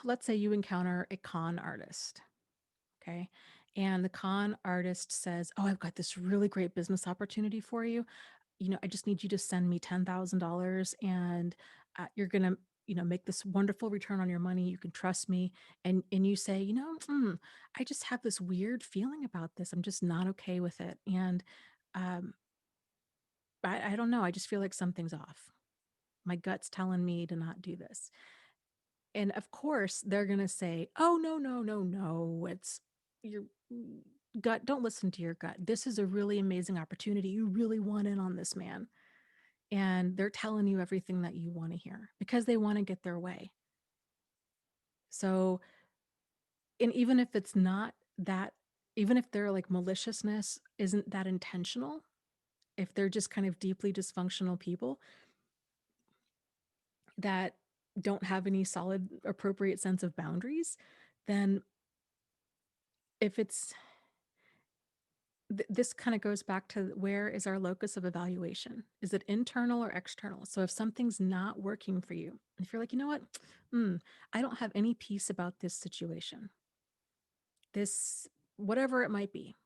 let's say you encounter a con artist, okay? And the con artist says, oh, I've got this really great business opportunity for you. I just need you to send me $10,000 and you're going to, make this wonderful return on your money. You can trust me. And you say, I just have this weird feeling about this. I'm just not okay with it. And um, I don't know. I just feel like something's off. My gut's telling me to not do this. And of course, they're going to say, oh, no, no, no, no. It's your gut. Don't listen to your gut. This is a really amazing opportunity. You really want in on this, man. And they're telling you everything that you want to hear because they want to get their way. So, and even if it's not that, even if their like maliciousness isn't that intentional, if they're just kind of deeply dysfunctional people that don't have any solid, appropriate sense of boundaries, then if it's this kind of goes back to where is our locus of evaluation? Is it internal or external? So if something's not working for you, if you're like, you know what, I don't have any peace about this situation, this, whatever it might be,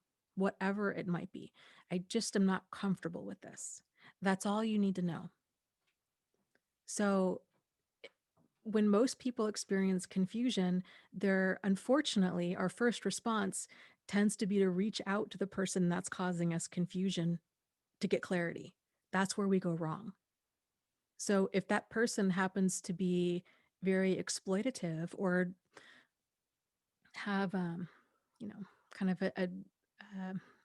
I just am not comfortable with this. That's all you need to know. So when most people experience confusion, unfortunately, our first response tends to be to reach out to the person that's causing us confusion to get clarity. That's where we go wrong. So if that person happens to be very exploitative or have, you know, kind of a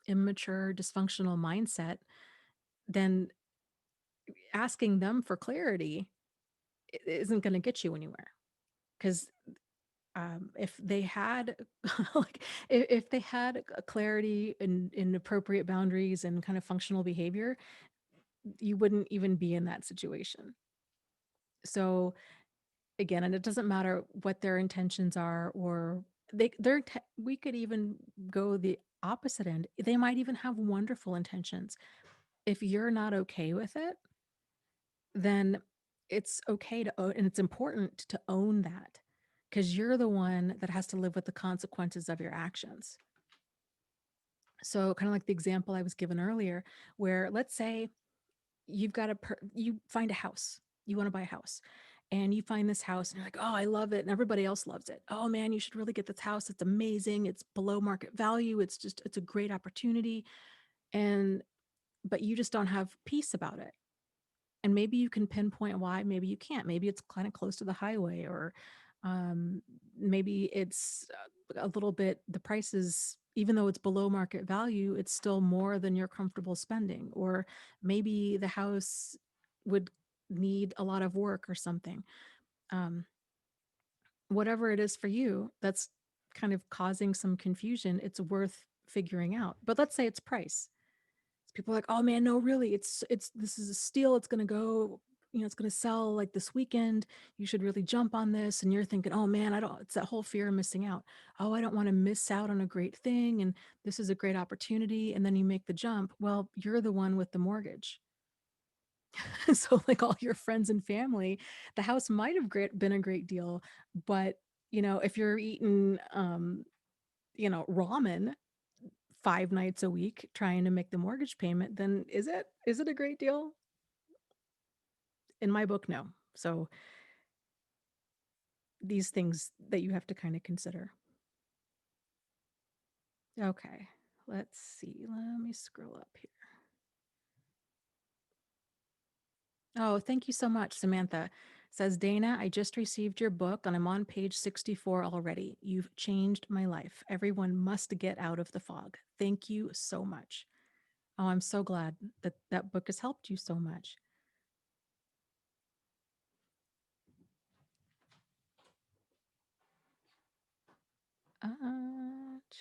immature, dysfunctional mindset, then asking them for clarity isn't going to get you anywhere. Because if they had like if they had a clarity in appropriate boundaries and kind of functional behavior, you wouldn't even be in that situation. So again, and it doesn't matter what their intentions are, or we could even go the opposite end. They might even have wonderful intentions. If you're not okay with it, then it's okay to own, and it's important to own that, because you're the one that has to live with the consequences of your actions. So kind of like the example I was given earlier, where let's say you find a house, you want to buy a house, and you find this house and you're like, oh, I love it, and everybody else loves it. Oh man, you should really get this house. It's amazing. It's below market value. It's a great opportunity. And but you just don't have peace about it. And maybe you can pinpoint why, maybe you can't. Maybe it's kind of close to the highway, or maybe it's a little bit, the price is, even though it's below market value, it's still more than you're comfortable spending. Or maybe the house would need a lot of work or something. Um, Whatever it is for you that's kind of causing some confusion, it's worth figuring out. But let's say it's price. People are like, oh man, no, really, it's this is a steal. It's going to go it's going to sell like this weekend. You should really jump on this. And you're thinking, oh man, it's that whole fear of missing out. Oh, I don't want to miss out on a great thing. And this is a great opportunity. And then you make the jump. Well, you're the one with the mortgage. So like all your friends and family, the house might have been a great deal, but if you're eating, ramen 5 nights a week trying to make the mortgage payment, then is it a great deal? In my book, no. So these things that you have to kind of consider. Okay, let's see. Let me scroll up here. Oh, thank you so much, Samantha. Says Dana, I just received your book and I'm on page 64 already. You've changed my life. Everyone must get out of the fog. Thank you so much. Oh, I'm so glad that that book has helped you so much.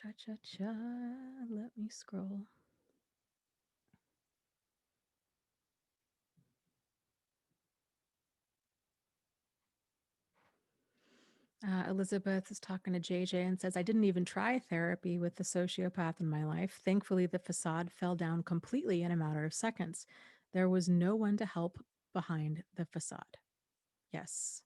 Cha cha cha. Let me scroll. Elizabeth is talking to JJ and says, I didn't even try therapy with the sociopath in my life. Thankfully, the facade fell down completely in a matter of seconds. There was no one to help behind the facade. Yes,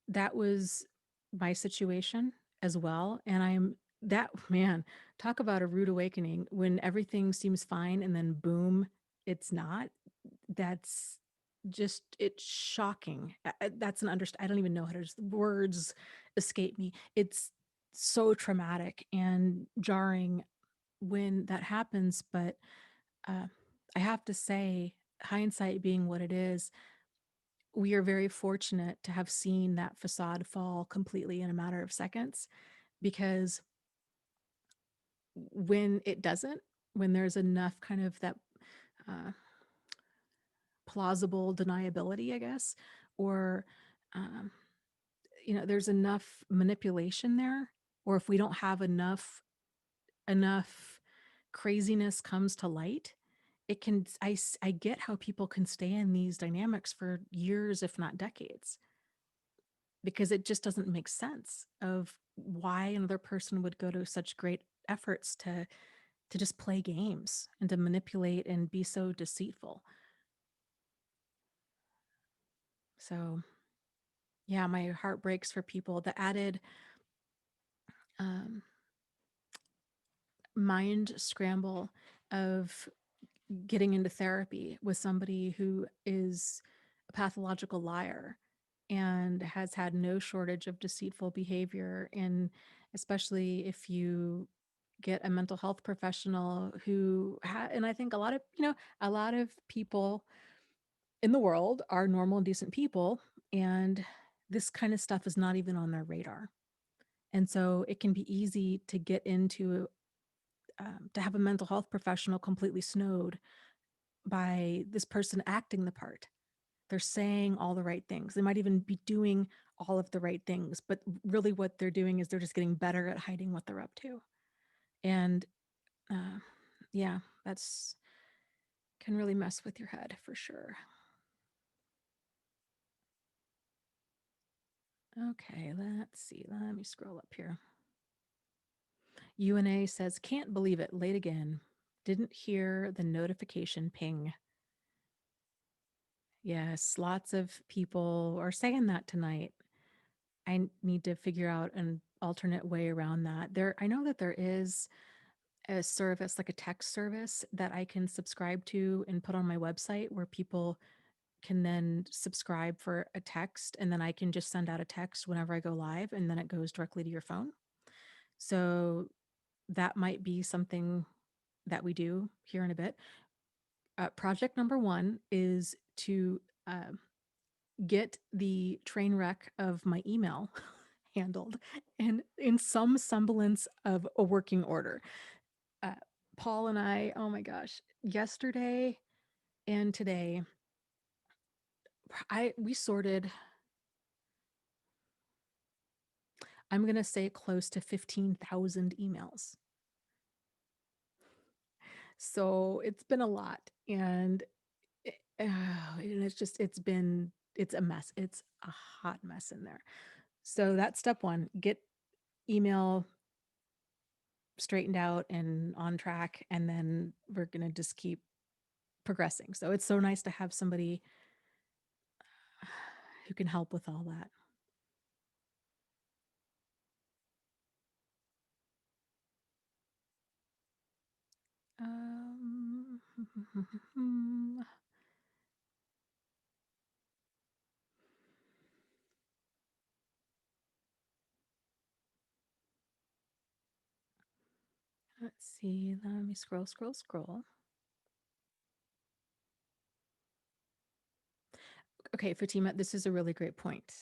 that was my situation as well. And that man, talk about a rude awakening when everything seems fine and then boom, it's not. That's it's shocking. That's an I don't even know how to words escape me. It's so traumatic and jarring when that happens. But uh, I have to say, hindsight being what it is, we are very fortunate to have seen that facade fall completely in a matter of seconds, because when it doesn't, when there's enough kind of that uh, plausible deniability, I guess, or um, there's enough manipulation there, or if we don't have enough craziness comes to light, it can I get how people can stay in these dynamics for years, if not decades, because it just doesn't make sense of why another person would go to such great efforts to just play games and to manipulate and be so deceitful. So yeah, my heart breaks for people. The added um, mind scramble of getting into therapy with somebody who is a pathological liar and has had no shortage of deceitful behavior. And especially if you get a mental health professional and I think a lot of people in the world are normal and decent people, and this kind of stuff is not even on their radar. And so it can be easy to get into to have a mental health professional completely snowed by this person acting the part. They're saying all the right things. They might even be doing all of the right things, but really what they're doing is they're just getting better at hiding what they're up to. And uh, yeah, that's can really mess with your head for sure. Okay, let's see. Let me scroll up here. UNA says, can't believe it. Late again. Didn't hear the notification ping. Yes, lots of people are saying that tonight. I need to figure out an alternate way around that. I know that there is a service, like a text service that I can subscribe to and put on my website where people can then subscribe for a text, and then I can just send out a text whenever I go live, and then it goes directly to your phone. So that might be something that we do here in a bit. Project number one is to uh, get the train wreck of my email handled and in some semblance of a working order. Uh, Paul and I, oh my gosh, yesterday and today, we sorted, I'm going to say close to 15,000 emails. So it's been a lot. And And it's a mess. It's a hot mess in there. So that's step one. Get email straightened out and on track, and then we're going to just keep progressing. So it's so nice to have somebody who can help with all that. Um, let's see. Let me scroll. Okay, Fatima, this is a really great point.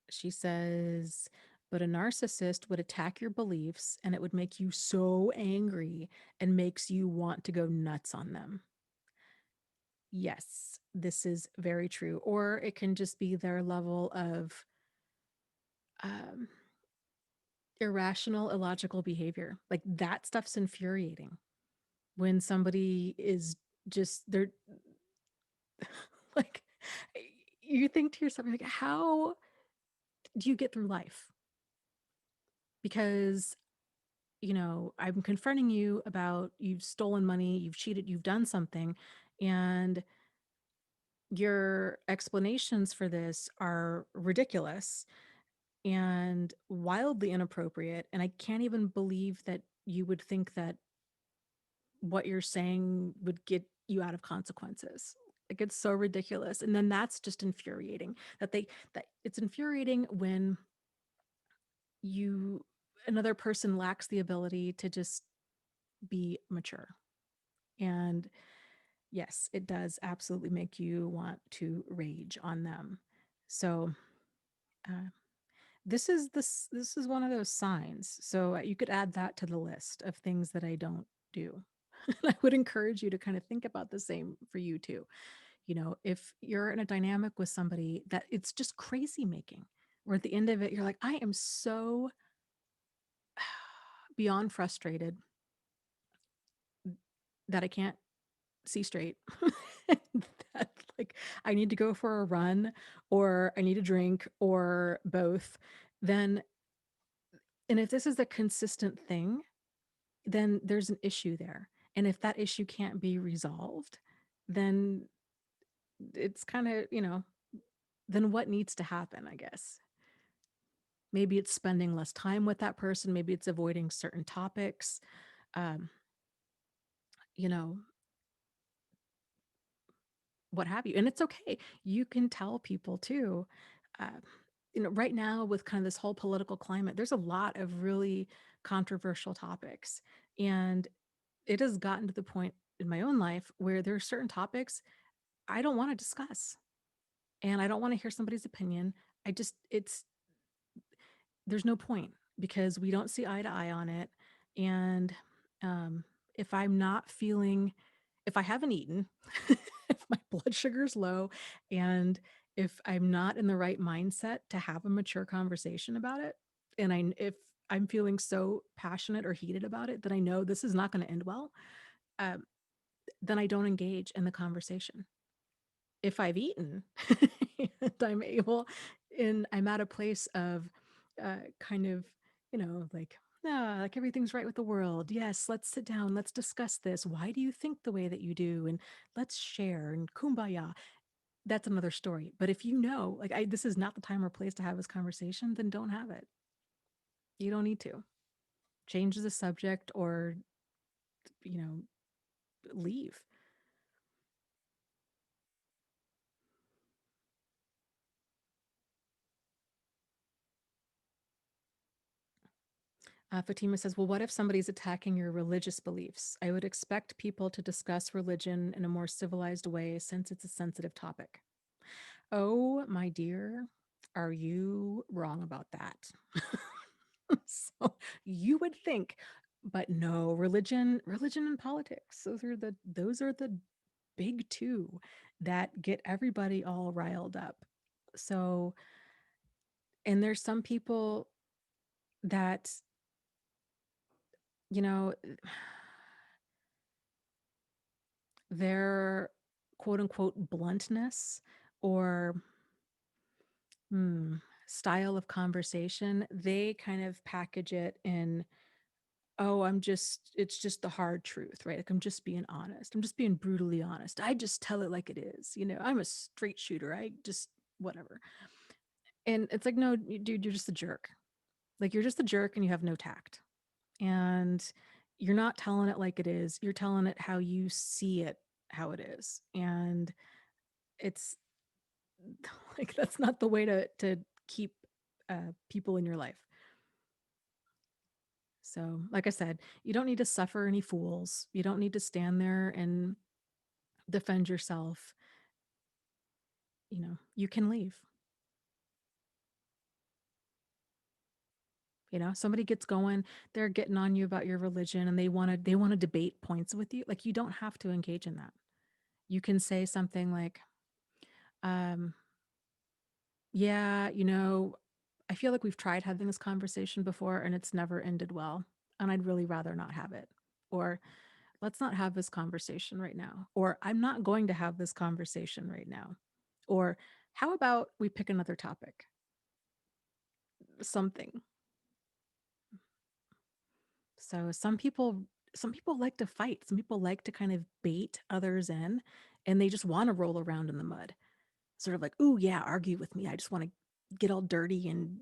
She says, but a narcissist would attack your beliefs and it would make you so angry and makes you want to go nuts on them. Yes, this is very true. Or it can just be their level of um, irrational, illogical behavior. Like that stuff's infuriating when somebody is just, they're like, you think to yourself, like, how do you get through life? Because I'm confronting you about you've stolen money, you've cheated, you've done something, and your explanations for this are ridiculous and wildly inappropriate. And I can't even believe that you would think that what you're saying would get you out of consequences. Like it's so ridiculous. And then that's just infuriating that it's infuriating when you another person lacks the ability to just be mature. And yes, it does absolutely make you want to rage on them. So uh, this is one of those signs. So you could add that to the list of things that I don't do. I would encourage you to kind of think about the same for you too. If you're in a dynamic with somebody that it's just crazy making, where at the end of it, you're like, I am so beyond frustrated that I can't see straight. That like I need to go for a run or I need a drink or both, then and if this is a consistent thing, then there's an issue there. And if that issue can't be resolved, then it's kind of, then what needs to happen, I guess. Maybe it's spending less time with that person, maybe it's avoiding certain topics. Um, you know, what have you. And it's okay. You can tell people too. Uh, right now with kind of this whole political climate, there's a lot of really controversial topics. And it has gotten to the point in my own life where there are certain topics I don't want to discuss and I don't want to hear somebody's opinion. There's no point because we don't see eye to eye on it. And um, if I'm not feeling, if I haven't eaten, if my blood sugar's low, and if I'm not in the right mindset to have a mature conversation about it, and if I'm feeling so passionate or heated about it that I know this is not going to end well, um, then I don't engage in the conversation. If I've eaten and I'm able and I'm at a place of kind of, like, like everything's right with the world. Yes, let's sit down. Let's discuss this. Why do you think the way that you do? And let's share and kumbaya. That's another story. But if like, this is not the time or place to have this conversation, then don't have it. You don't need to change the subject or, you know, leave. Fatima says, well, what if somebody's attacking your religious beliefs? I would expect people to discuss religion in a more civilized way since it's a sensitive topic. Oh, my dear, are you wrong about that? So you would think, but no, religion and politics. Those are the big two that get everybody all riled up. So, and there's some people that, you know, they're quote unquote bluntness or hmm, style of conversation, they kind of package it in, oh, it's just the hard truth, right? Like, I'm just being honest. I'm just being brutally honest. I just tell it like it is. I'm a straight shooter. I just, whatever. And it's like, no, dude, you're just a jerk. Like, you're just a jerk and you have no tact. And you're not telling it like it is. You're telling it how you see it, how it is. And it's like, that's not the way to keep people in your life. So, like I said, you don't need to suffer any fools. You don't need to stand there and defend yourself. You can leave. Somebody gets going, they're getting on you about your religion and they want to debate points with you. Like, you don't have to engage in that. You can say something like, um, yeah, I feel like we've tried having this conversation before and it's never ended well. And I'd really rather not have it. Or let's not have this conversation right now. Or I'm not going to have this conversation right now. Or how about we pick another topic? Something. So some people like to fight. Some people like to kind of bait others in, and they just want to roll around in the mud. Sort of like, "Ooh, yeah, argue with me. I just want to get all dirty and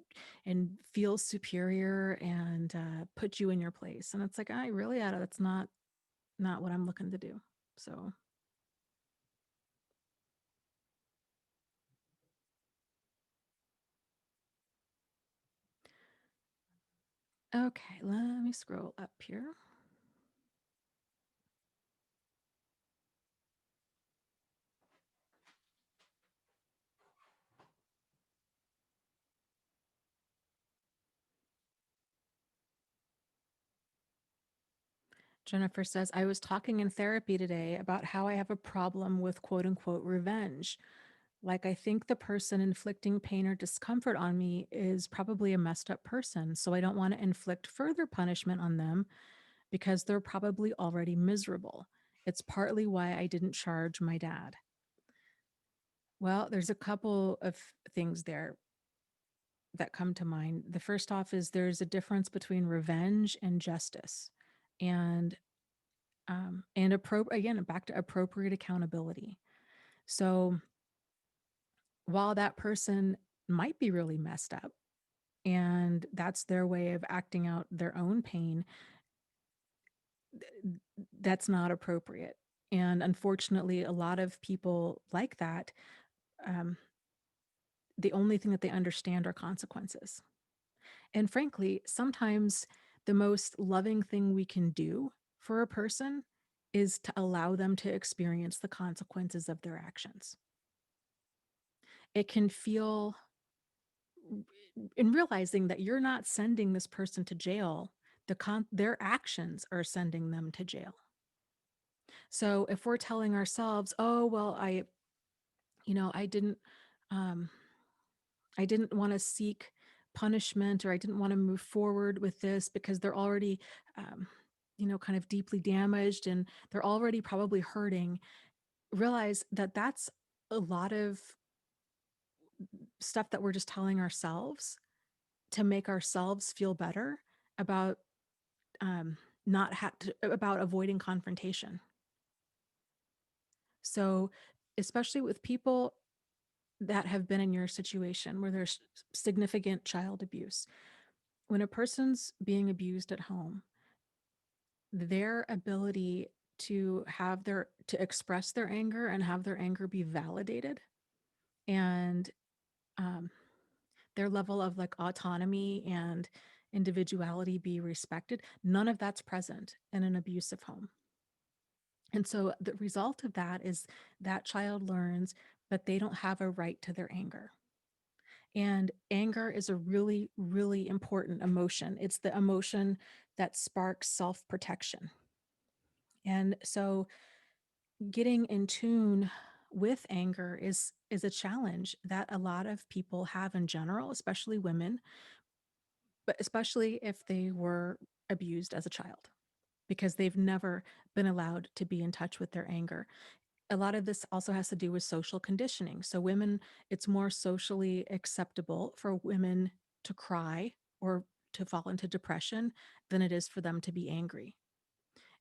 feel superior and put you in your place." And it's like, I really, that's not what I'm looking to do. So, okay, let me scroll up here. Jennifer says, I was talking in therapy today about how I have a problem with quote unquote revenge. Like, I think the person inflicting pain or discomfort on me is probably a messed up person. So I don't want to inflict further punishment on them because they're probably already miserable. It's partly why I didn't charge my dad. Well, there's a couple of things there that come to mind. The first off is there's a difference between revenge and justice. And again, back to appropriate accountability. So while that person might be really messed up and that's their way of acting out their own pain, that's not appropriate. And unfortunately, a lot of people like that, um, the only thing that they understand are consequences. And frankly, sometimes the most loving thing we can do for a person is to allow them to experience the consequences of their actions. It can feel, in realizing that you're not sending this person to jail, their actions are sending them to jail. So if we're telling ourselves, oh, well, I didn't, um, I didn't want to seek punishment, or I didn't want to move forward with this because they're already, um, kind of deeply damaged and they're already probably hurting. Realize that that's a lot of stuff that we're just telling ourselves to make ourselves feel better about, not about avoiding confrontation. So, especially with people that have been in your situation where there's significant child abuse, when a person's being abused at home, their ability to express their anger and have their anger be validated, and um, their level of like autonomy and individuality be respected, none of that's present in an abusive home. And so the result of that is that child learns that they don't have a right to their anger. And anger is a really, really important emotion. It's the emotion that sparks self protection. And so getting in tune with anger is a challenge that a lot of people have in general, especially women, but especially if they were abused as a child, because they've never been allowed to be in touch with their anger. a lot of this also has to do with social conditioning. So women, it's more socially acceptable for women to cry or to fall into depression than it is for them to be angry.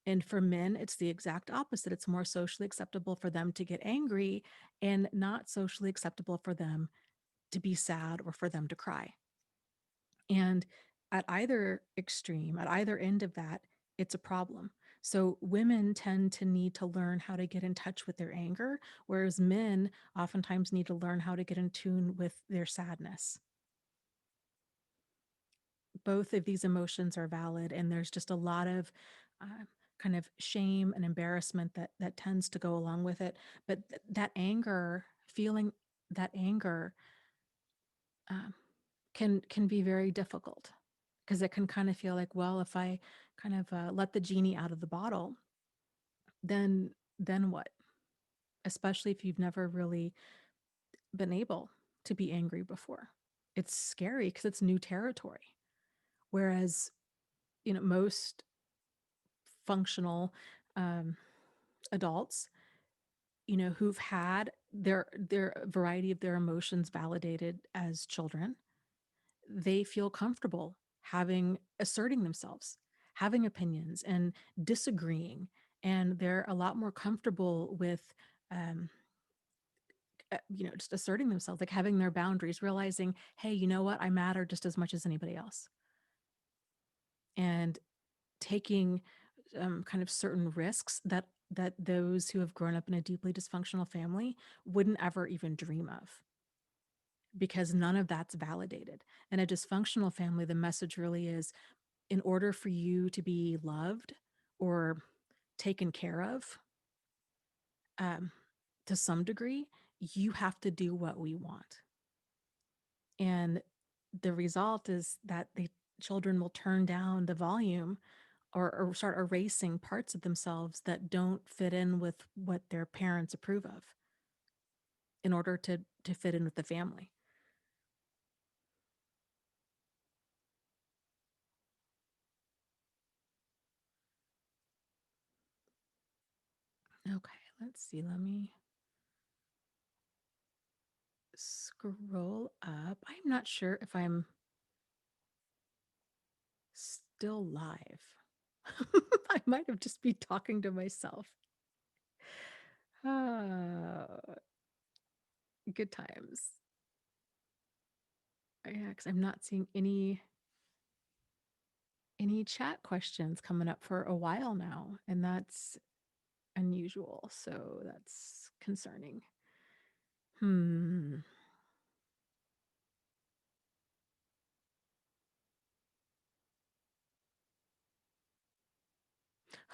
And for men, it's the exact opposite. It's more socially acceptable for them to get angry and not socially acceptable for them to be sad or for them to cry. And at either extreme, at either end of that, it's a problem. So women tend to need to learn how to get in touch with their anger, whereas men oftentimes need to learn how to get in tune with their sadness. Both of these emotions are valid, and there's just a lot of uh, kind of shame and embarrassment that tends to go along with it. But that anger, feeling that anger, um, can be very difficult because it can kind of feel like, well, if I kind of let the genie out of the bottle, then what? Especially if you've never really been able to be angry before. It's scary because it's new territory. Whereas, most functional um, adults, who've had their variety of their emotions validated as children, they feel comfortable asserting themselves, having opinions and disagreeing. And they're a lot more comfortable with, um, just asserting themselves, like having their boundaries, realizing, hey, you know what? I matter just as much as anybody else. And taking kind of certain risks that those who have grown up in a deeply dysfunctional family wouldn't ever even dream of, because none of that's validated. In a dysfunctional family, the message really is, in order for you to be loved or taken care of, um, to some degree, you have to do what we want. And the result is that the children will turn down the volume, or start erasing parts of themselves that don't fit in with what their parents approve of, in order to fit in with the family. Okay, let's see. Let me scroll up. I'm not sure if I'm still live. I might have just be talking to myself. Uh, good times. Yeah, because I'm not seeing any chat questions coming up for a while now, and that's unusual. So that's concerning. Hmm.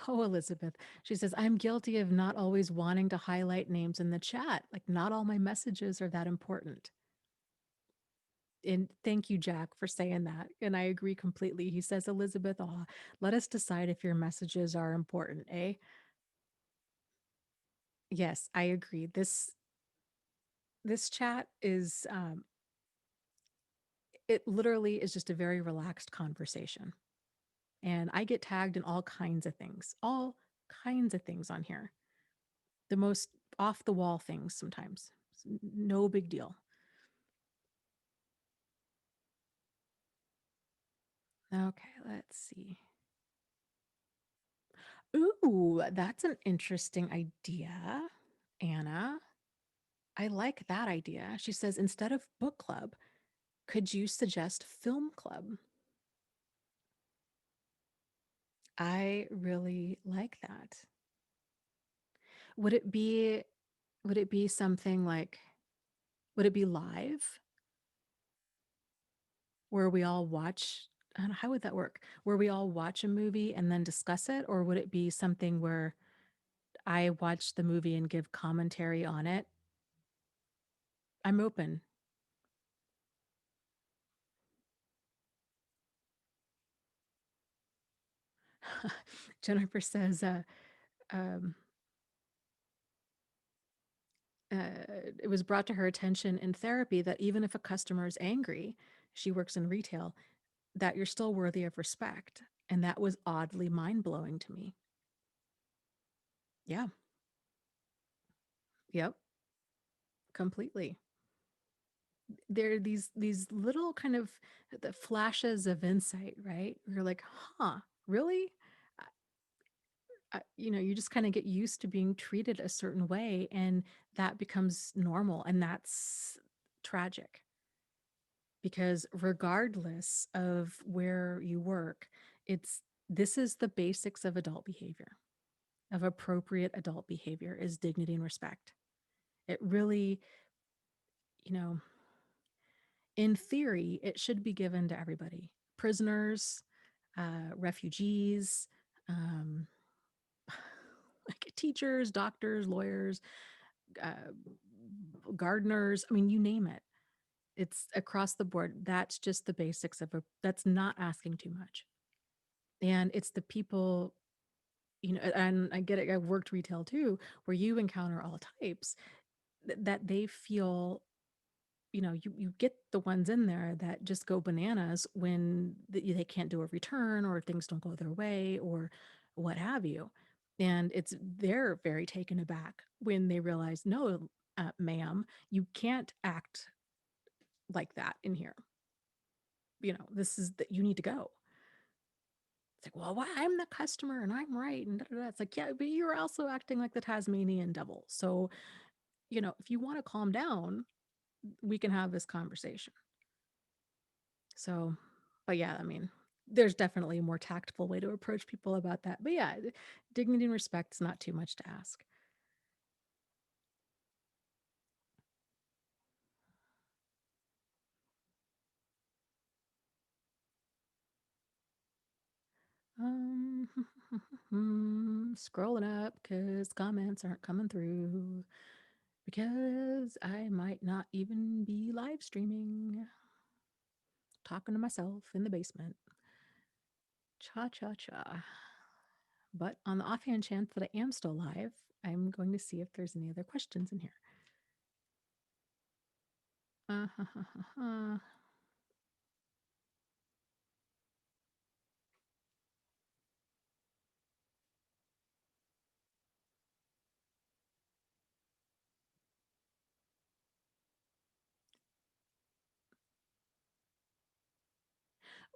Oh, Elizabeth. She says, I'm guilty of not always wanting to highlight names in the chat. Like, not all my messages are that important. And thank you, Jack, for saying that. And I agree completely. He says, Elizabeth, oh, let us decide if your messages are important, eh? Yes, I agree. This chat is it literally is just a very relaxed conversation. And I get tagged in all kinds of things on here. The most off the wall things sometimes. No big deal. Okay, let's see. Ooh, that's an interesting idea, Anna. I like that idea. She says, instead of book club, could you suggest film club? I really like that. Would it be would it be something like, would it be live where we all watch, I don't know, how would that work? Where we all watch a movie and then discuss it? Or would it be something where I watch the movie and give commentary on it? I'm open. Jennifer says, um, it was brought to her attention in therapy that even if a customer is angry, she works in retail, that you're still worthy of respect. And that was oddly mind blowing to me. Yeah. Yep, completely. There are these little kind of the flashes of insight, right? You're like, huh, really? You just kind of get used to being treated a certain way, and that becomes normal, and that's tragic because regardless of where you work, it's this is the basics of adult behavior, of appropriate adult behavior is dignity and respect. It really, you know, in theory, it should be given to everybody. Prisoners, refugees, um, like teachers, doctors, lawyers, uh, gardeners. I mean, you name it. It's across the board. That's just the basics of that's not asking too much. And it's the people, and I get it. I've worked retail too, where you encounter all types that they feel, you get the ones in there that just go bananas when they can't do a return or things don't go their way or what have you. And they're very taken aback when they realize, no, ma'am, you can't act like that in here. This is that you need to go. It's like, well, why? I'm the customer and I'm right. And da, da, da. It's like, yeah, but you're also acting like the Tasmanian devil. So, if you want to calm down, we can have this conversation. So, but yeah, I mean, there's definitely a more tactful way to approach people about that. But yeah, dignity and respect is not too much to ask. Um, Scrolling up because comments aren't coming through because I might not even be live streaming, talking to myself in the basement. Cha cha cha. But on the offhand chance that I am still live, I'm going to see if there's any other questions in here. Uh, ha, ha, ha, ha.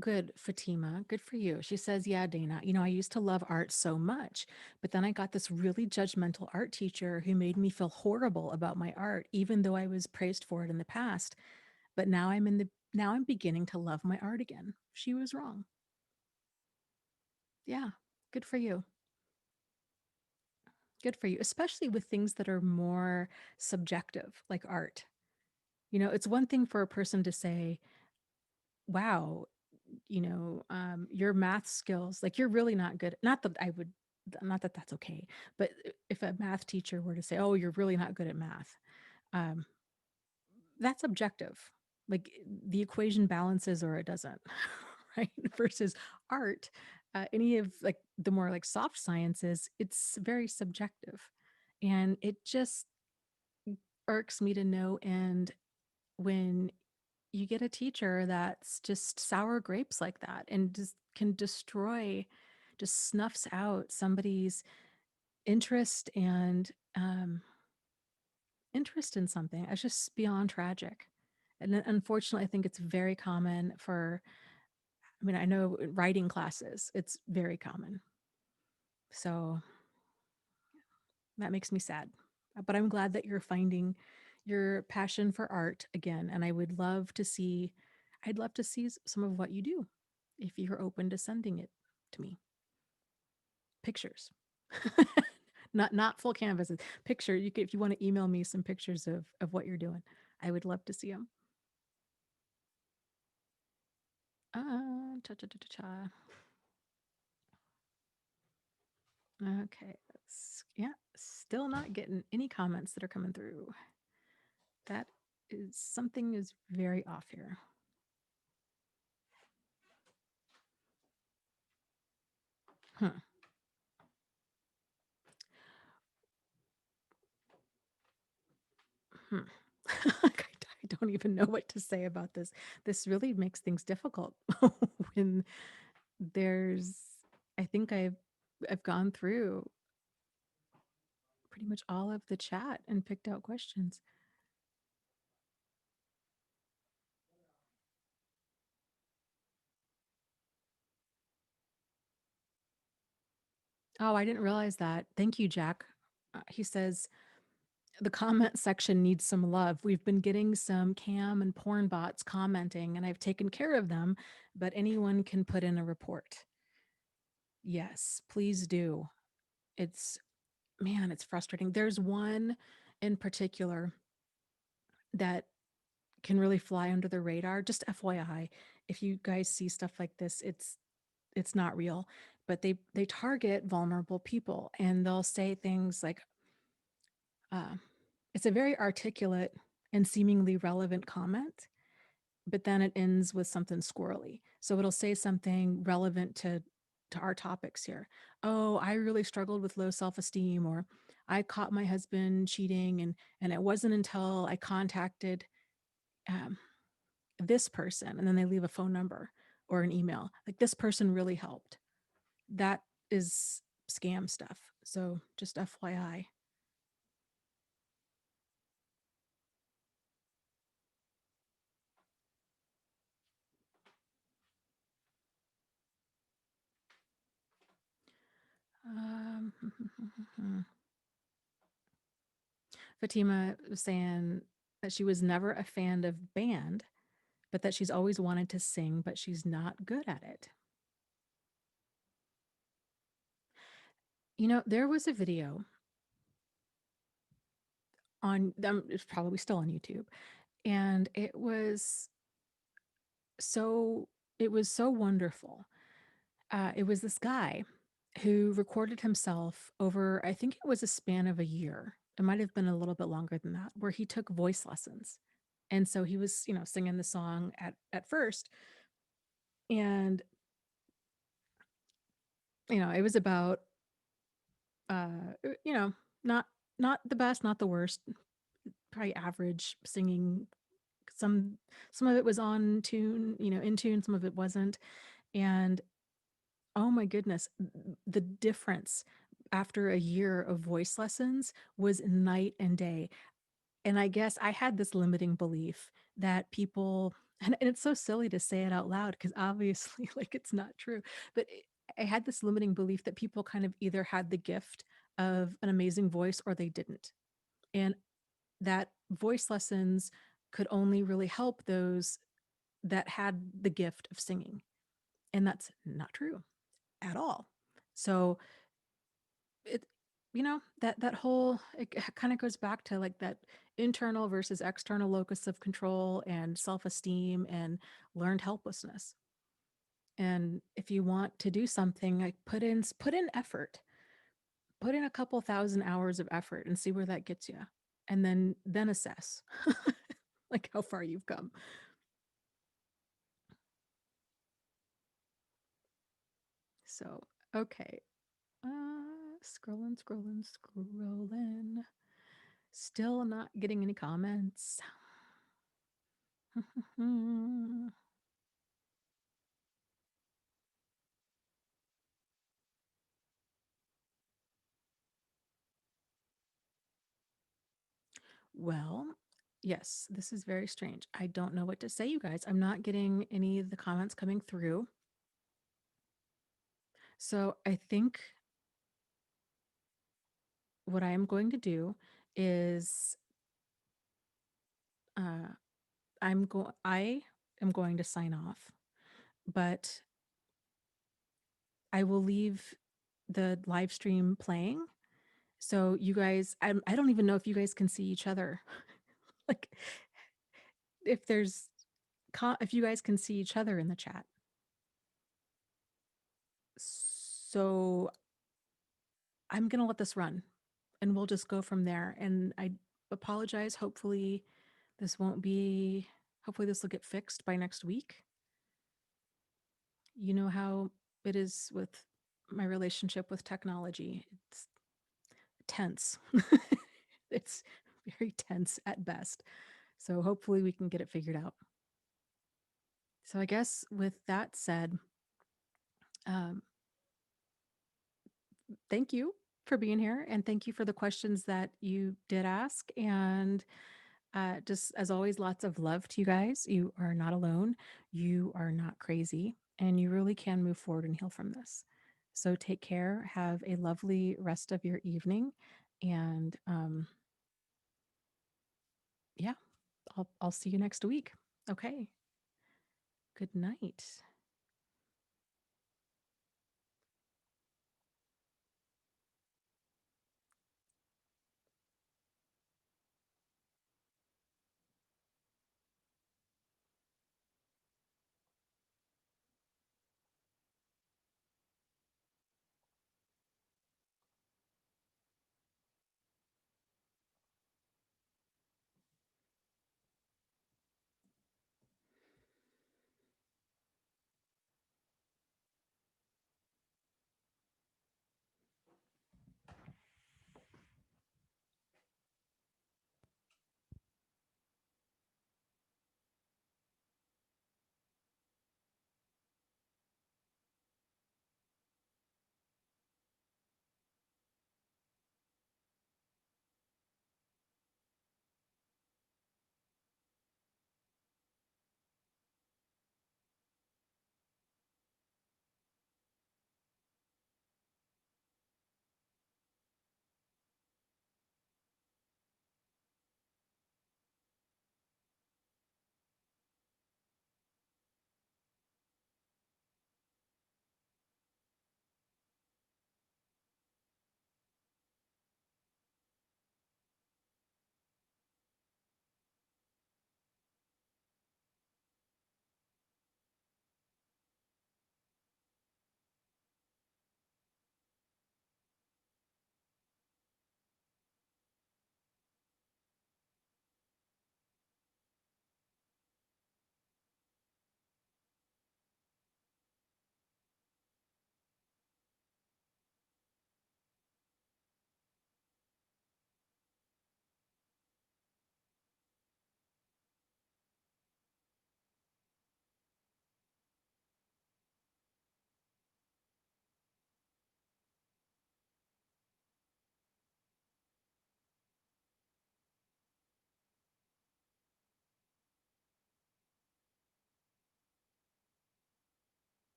Good, Fatima. Good for you. She says, yeah, Dana, I used to love art so much, but then I got this really judgmental art teacher who made me feel horrible about my art, even though I was praised for it in the past. But now I'm beginning to love my art again. She was wrong. Yeah. Good for you. Good for you, especially with things that are more subjective, like art. It's one thing for a person to say, wow, your math skills, like you're really not good. Not that that's okay, but if a math teacher were to say, oh, you're really not good at math, um, that's objective. Like the equation balances or it doesn't, right? Versus art, any of like the more like soft sciences, it's very subjective. And it just irks me to no end when you get a teacher that's just sour grapes like that and just can just snuffs out somebody's interest and interest in something. It's just beyond tragic. And unfortunately, I think it's very common I mean, I know in writing classes, it's very common. So that makes me sad. But I'm glad that you're finding your passion for art again. And I'd love to see some of what you do if you're open to sending it to me. Pictures. Not full canvases. Picture. If you want to email me some pictures of what you're doing. I would love to see them. Cha cha cha cha cha. Okay. Yeah. Still not getting any comments that are coming through. That is something is very off here. Hmm. Hmm. I don't even know what to say about this. This really makes things difficult when there's I think I've gone through pretty much all of the chat and picked out questions. Oh, I didn't realize that. Thank you, Jack. He says, the comment section needs some love. We've been getting some cam and porn bots commenting, and I've taken care of them, but anyone can put in a report. Yes, please do. It's, man, it's frustrating. There's one in particular that can really fly under the radar. Just FYI, if you guys see stuff like this, it's not real, but they target vulnerable people, and they'll say things like, uh, it's a very articulate and seemingly relevant comment, but then it ends with something squirrely. So it'll say something relevant to our topics here. Oh, I really struggled with low self-esteem, or I caught my husband cheating, and it wasn't until I contacted um, this person, and then they leave a phone number or an email. Like, this person really helped. That is scam stuff. So just FYI. Um, Fatima was saying that she was never a fan of band, but that she's always wanted to sing, but she's not good at it. You know, there was a video on them, it's probably still on YouTube, and so it was so wonderful. It was this guy who recorded himself over, I think it was a span of a year. It might have been a little bit longer than that, where he took voice lessons. And so he was, singing the song at first, and it was about you know, not not the best, not the worst, probably average singing. Some of it was on tune, in tune, some of it wasn't. And oh my goodness, the difference after a year of voice lessons was night and day. And I guess I had this limiting belief that people, and it's so silly to say it out loud because obviously, like, it's not true, but I had this limiting belief that people kind of either had the gift of an amazing voice or they didn't. And that voice lessons could only really help those that had the gift of singing. And that's not true at all. So it, that whole, it kind of goes back to like that internal versus external locus of control and self-esteem and learned helplessness. And if you want to do something, like put in effort, put in a couple thousand hours of effort and see where that gets you, and then assess like how far you've come. So okay, scrolling, still not getting any comments. Well, yes, this is very strange. I don't know what to say, you guys. I'm not getting any of the comments coming through. So I think what I am going to do is uh, I am going to sign off, but I will leave the live stream playing. So you guys, I don't even know if you guys can see each other. Like, if there's, if you guys can see each other in the chat. So I'm going to let this run and we'll just go from there. And I apologize. This won't be, hopefully this will get fixed by next week. You know how it is with my relationship with technology. It's tense. It's very tense at best. So hopefully we can get it figured out. So I guess with that said, um, thank you for being here, and thank you for the questions that you did ask. And just as always, lots of love to you guys. You are not alone. You are not crazy, and you really can move forward and heal from this. So take care. Have a lovely rest of your evening, and yeah, I'll see you next week. Okay. Good night.